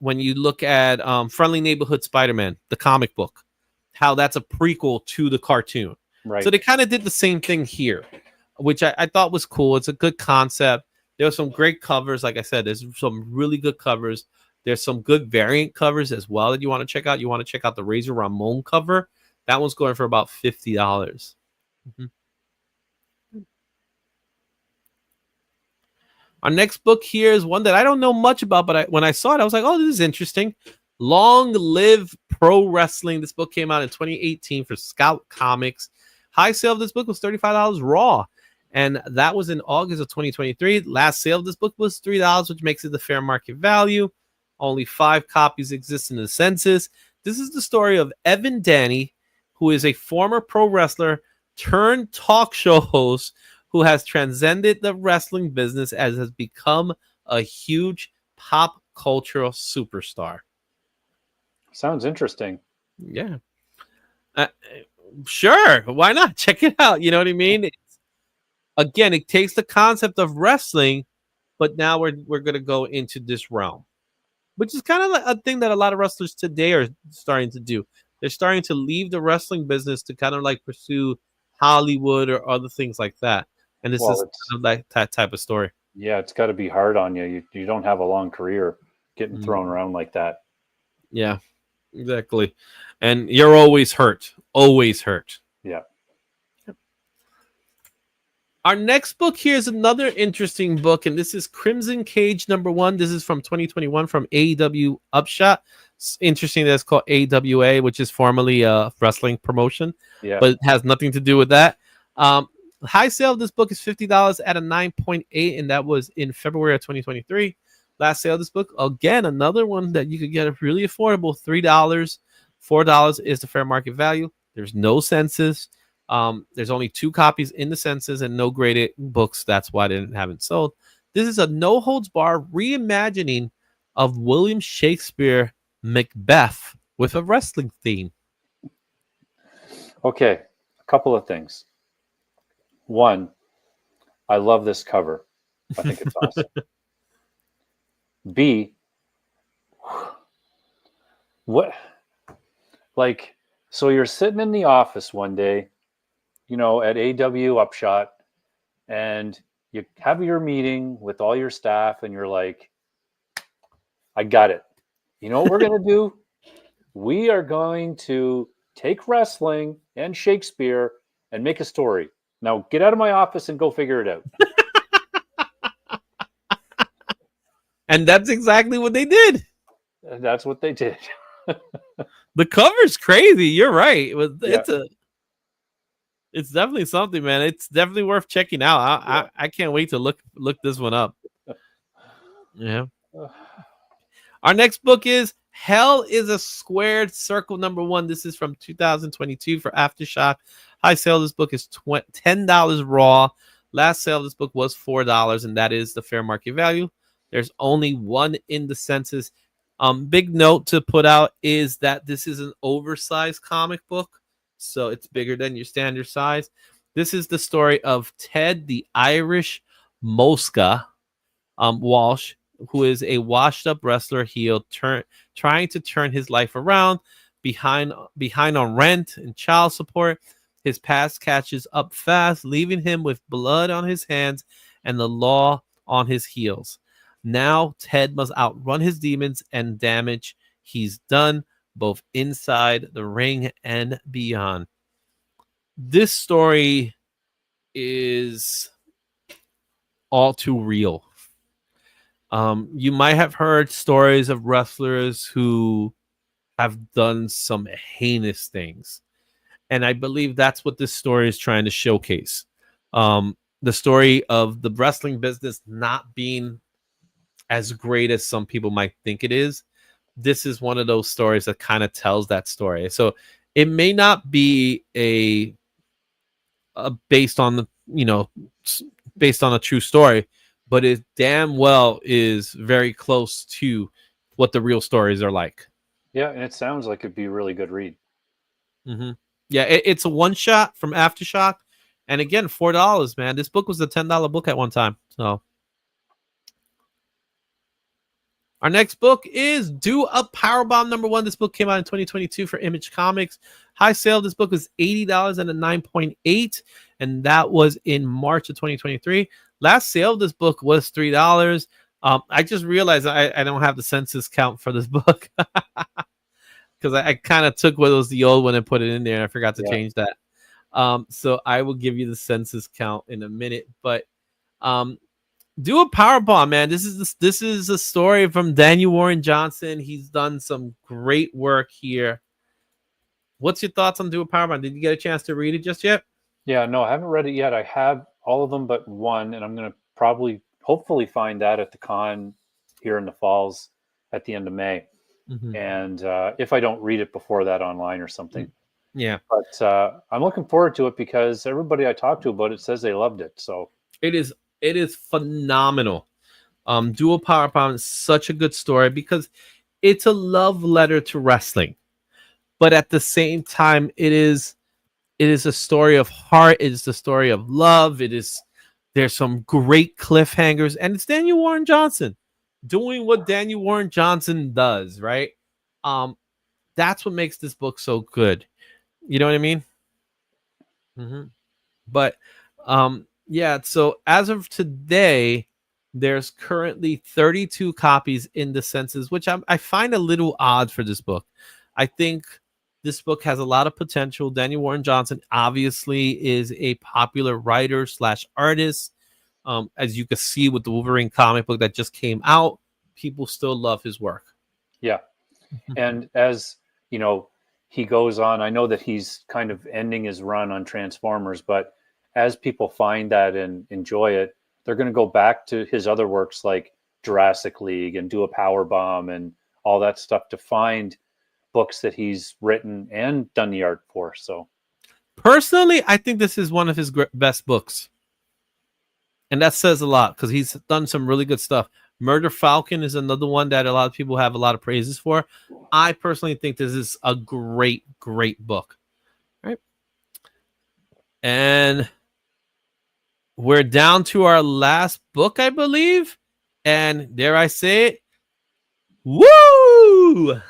look at Friendly Neighborhood Spider-Man, the comic book, how that's a prequel to the cartoon. Right. So they kind of did the same thing here, which I thought was cool. It's a good concept. There were some great covers. Like I said, there's some really good covers. There's some good variant covers as well that you want to check out. You want to check out the Razor Ramon cover. That one's going for about $50. Mm-hmm. Our next book here is one that I don't know much about, but when I saw it, I was like, oh, this is interesting. Long Live Pro Wrestling. This book came out in 2018 for Scout Comics. High sale of this book was $35 raw, and that was in August of 2023. Last sale of this book was $3, which makes it the fair market value. Only 5 copies exist in the census. This is the story of Evan Danny, who is a former pro wrestler turned talk show host who has transcended the wrestling business as has become a huge pop cultural superstar. Sounds interesting. Yeah. Sure. Why not? Check it out. You know what I mean? Again, it takes the concept of wrestling, but now we're going to go into this realm, which is kind of like a thing that a lot of wrestlers today are starting to do. They're starting to leave the wrestling business to kind of like pursue Hollywood or other things like that. And this is kind of like that type of story. Yeah, it's got to be hard on you. You don't have a long career getting thrown around like that. Yeah, exactly. And you're always hurt. Always hurt. Yeah. Our next book here is another interesting book, and this is Crimson Cage #1. This is from 2021 from AEW Upshot. It's interesting that it's called AWA, which is formerly a wrestling promotion, but it has nothing to do with that. High sale of this book is $50 at a 9.8, and that was in February of 2023. Last sale of this book, again, another one that you could get really affordable, $3. $4 is the fair market value. There's no census. There's only 2 copies in the census and no graded books. That's why they haven't sold. This is a no holds bar reimagining of William Shakespeare Macbeth with a wrestling theme. Okay, a couple of things. One, I love this cover. I think it's awesome. B, what? Like, so you're sitting in the office one day, you know, at AW Upshot, and you have your meeting with all your staff, and you're like, I got it. You know what we're going to do? We are going to take wrestling and Shakespeare and make a story. Now get out of my office and go figure it out. And that's exactly what they did. That's what they did. The cover's crazy. You're right. It's definitely something, man. It's definitely worth checking out. I can't wait to look this one up. Yeah. Our next book is Hell is a Squared Circle #1. This is from 2022 for Aftershock. High sale of this book is $10 raw. Last sale of this book was $4, and that is the fair market value. There's only 1 in the census. Big note to put out is that this is an oversized comic book, so it's bigger than your standard size. This is the story of Ted the Irish Mosca Walsh, who is a washed-up wrestler heel trying to turn his life around, behind on rent and child support. His past catches up fast, leaving him with blood on his hands and the law on his heels. Now Ted must outrun his demons and damage he's done, both inside the ring and beyond. This story is all too real. You might have heard stories of wrestlers who have done some heinous things. And I believe that's what this story is trying to showcase. The story of the wrestling business not being as great as some people might think it is, this is one of those stories that kind of tells that story. So it may not be a based on the, based on a true story, but it damn well is very close to what the real stories are like. Yeah, and it sounds like it'd be a really good read. Mm-hmm. Yeah, it's a one shot from Aftershock, and again, $4, man. This book was a $10 book at one time. So our next book is Do a Powerbomb #1. This book came out in 2022 for Image Comics. High sale of this book was $80 and a 9.8, and that was in March of 2023. Last sale of this book was $3. I just realized I don't have the census count for this book because I kind of took what was the old one and put it in there, and I forgot to change that. So I will give you the census count in a minute, but Do a Powerbomb, man. This is a story from Daniel Warren Johnson. He's done some great work here. What's your thoughts on Do a Powerbomb? Did you get a chance to read it just yet? Yeah, no, I haven't read it yet. I have all of them but one, and I'm going to hopefully find that at the con here in the Falls at the end of May. Mm-hmm. And if I don't read it before that online or something. Yeah. But I'm looking forward to it because everybody I talked to about it says they loved it. So it is phenomenal. Do a Powerbomb is such a good story because it's a love letter to wrestling. But at the same time, it is a story of heart. It is the story of love. There's some great cliffhangers, and it's Daniel Warren Johnson doing what Daniel Warren Johnson does, right? That's what makes this book so good. You know what I mean? Mm-hmm. But yeah, so as of today, there's currently 32 copies in the census, which I find a little odd for this book. I think this book has a lot of potential. Daniel Warren Johnson obviously is a popular writer / artist. As you can see with the Wolverine comic book that just came out, people still love his work. Yeah. And as, he goes on, I know that he's kind of ending his run on Transformers, but as people find that and enjoy it, they're going to go back to his other works like Jurassic League and Do a Powerbomb and all that stuff to find books that he's written and done the art for. So personally, I think this is one of his best books. And that says a lot because he's done some really good stuff. Murder Falcon is another one that a lot of people have a lot of praises for. I personally think this is a great, great book. All right. And we're down to our last book, I believe. And dare I say it? Woo!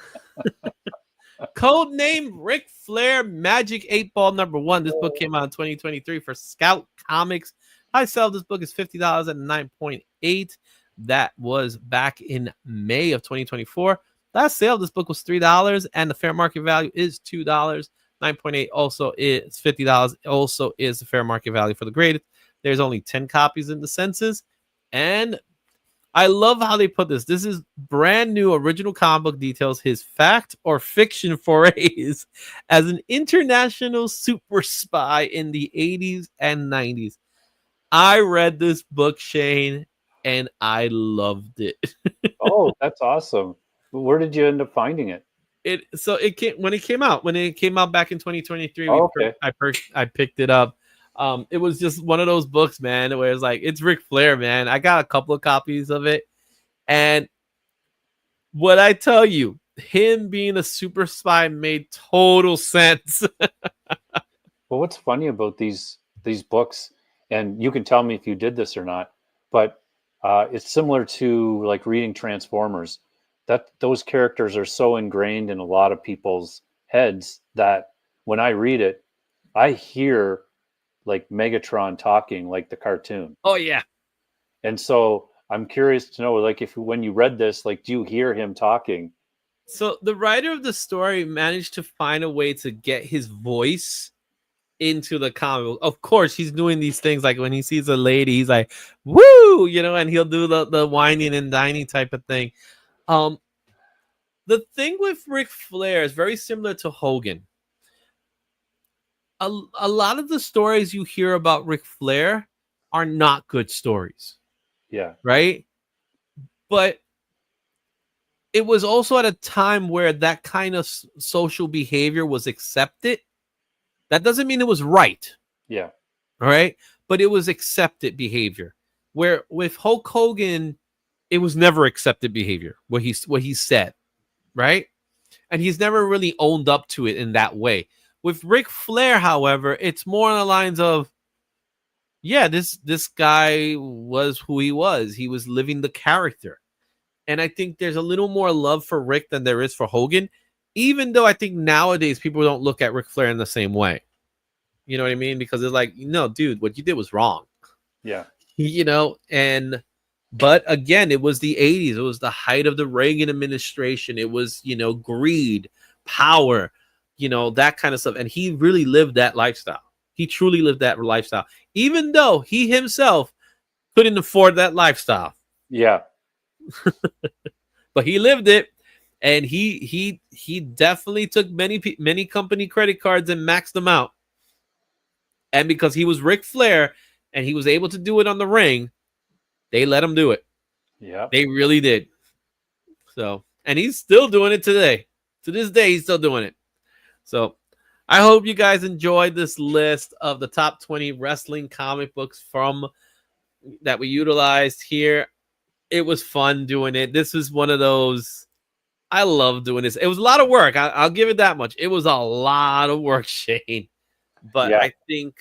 Codename Ric Flair Magic 8-Ball #1. This book came out in 2023 for Scout Comics. High sell of this book is $50 at 9.8. That was back in May of 2024. Last sale of this book was $3, and the fair market value is $2. 9.8 also is $50. Also is the fair market value for the grade. There's only 10 copies in the census, and I love how they put this. This is brand new original comic book details his fact or fiction forays as an international super spy in the 80s and 90s. I read this book, Shane, and I loved it. Oh, that's awesome. Where did you end up finding it? It came out back in 2023. Okay. I picked it up. It was just one of those books, man, where it's like, it's Ric Flair, man. I got a couple of copies of it. And what I tell you, him being a super spy made total sense. Well, what's funny about these books, and you can tell me if you did this or not, but it's similar to like reading Transformers, that those characters are so ingrained in a lot of people's heads that when I read it, I hear like Megatron talking like the cartoon. Oh yeah. And so I'm curious to know, like, if when you read this, like, do you hear him talking? So the writer of the story managed to find a way to get his voice into the comic. Of course, he's doing these things like when he sees a lady, he's like, woo, and he'll do the whining and dining type of thing. The thing with Ric Flair is very similar to Hogan. A lot of the stories you hear about Ric Flair are not good stories. Yeah. Right? But it was also at a time where that kind of social behavior was accepted. That doesn't mean it was right. Yeah. All right. But it was accepted behavior. Where with Hulk Hogan, it was never accepted behavior, what he said. Right. And he's never really owned up to it in that way. With Ric Flair, however, it's more on the lines of, yeah, this guy was who he was. He was living the character. And I think there's a little more love for Rick than there is for Hogan, even though I think nowadays people don't look at Ric Flair in the same way. You know what I mean? Because it's like, no, dude, what you did was wrong. Yeah. But again, it was the 80s. It was the height of the Reagan administration. It was, greed, power, that kind of stuff. And he really lived that lifestyle. He truly lived that lifestyle, even though he himself couldn't afford that lifestyle. Yeah. But he lived it, and he definitely took many company credit cards and maxed them out. And because he was Ric Flair and he was able to do it on the ring, they let him do it. Yeah. They really did. So, and he's still doing it today. To this day, he's still doing it. So, I hope you guys enjoyed this list of the top 20 wrestling comic books that we utilized here. It was fun doing it. This was one of those. I love doing this. It was a lot of work. I'll give it that much. It was a lot of work, Shane. But yeah. I think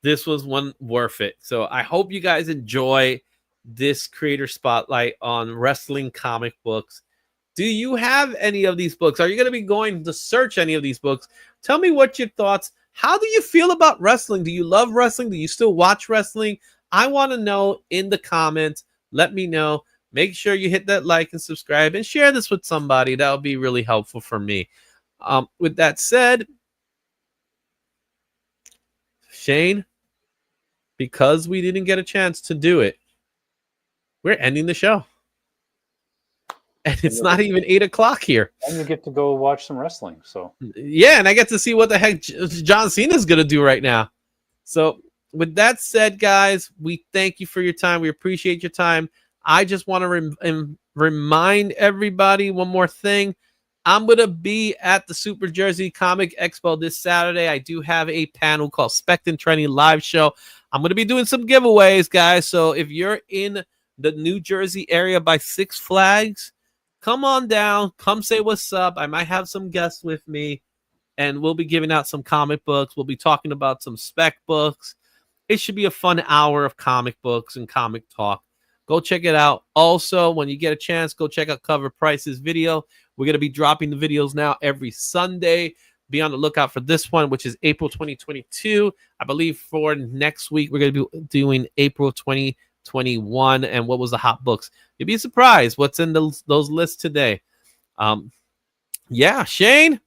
this was one worth it. So I hope you guys enjoy this creator spotlight on wrestling comic books. Do you have any of these books? Are you going to be going to search any of these books? Tell me what your thoughts. How do you feel about wrestling? Do you love wrestling? Do you still watch wrestling? I want to know in the comments. Let me know. Make sure you hit that like and subscribe and share this with somebody. That would be really helpful for me. With that said, Shane, because we didn't get a chance to do it, we're ending the show. And it's not even 8 o'clock here. And you get to go watch some wrestling. So yeah, and I get to see what the heck John Cena is going to do right now. So with that said, guys, we thank you for your time. We appreciate your time. I just want to remind everybody one more thing. I'm going to be at the Super Jersey Comic Expo this Saturday. I do have a panel called Spec and Trendy Live Show. I'm going to be doing some giveaways, guys. So if you're in the New Jersey area by Six Flags, come on down. Come say what's up. I might have some guests with me, and we'll be giving out some comic books. We'll be talking about some Spec books. It should be a fun hour of comic books and comic talk. Go check it out. Also, when you get a chance, go check out Covrprice's video. We're going to be dropping the videos now every Sunday. Be on the lookout for this one, which is April 2022. I believe for next week, we're going to be doing April 2021. And what was the hot books? You'd be surprised what's in those lists today. Yeah, Shane,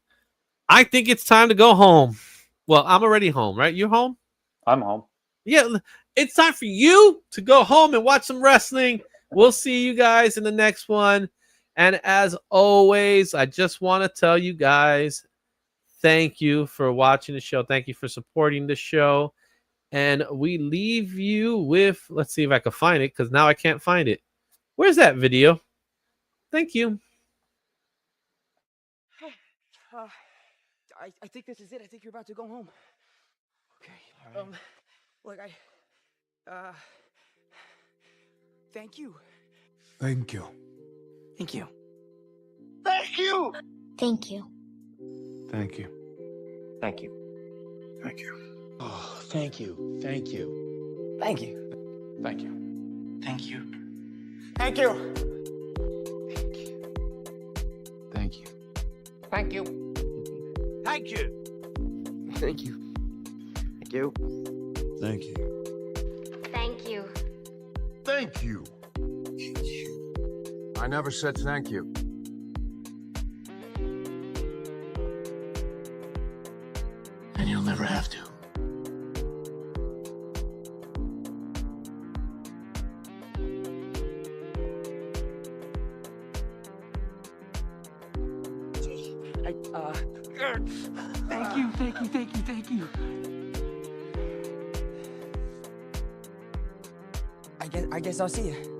I think it's time to go home. Well, I'm already home, right? You home? I'm home. Yeah, it's time for you to go home and watch some wrestling. We'll see you guys in the next one. And as always, I just want to tell you guys, thank you for watching the show. Thank you for supporting the show. And we leave you with, let's see if I can find it, because now I can't find it. Where's that video? Thank you. I think this is it. I think you're about to go home. Okay. All right. Look, thank you. Thank you. Thank you. Thank you! Thank you. Thank you. Thank you. Thank you. Oh, thank you. Thank you. Thank you. Thank you. Thank you. Thank you. Thank you. Thank you. Thank you! Thank you. Thank you. Thank you. Thank you. Thank you. I never said thank you. And you'll never have to. Thank you. I guess I'll see you.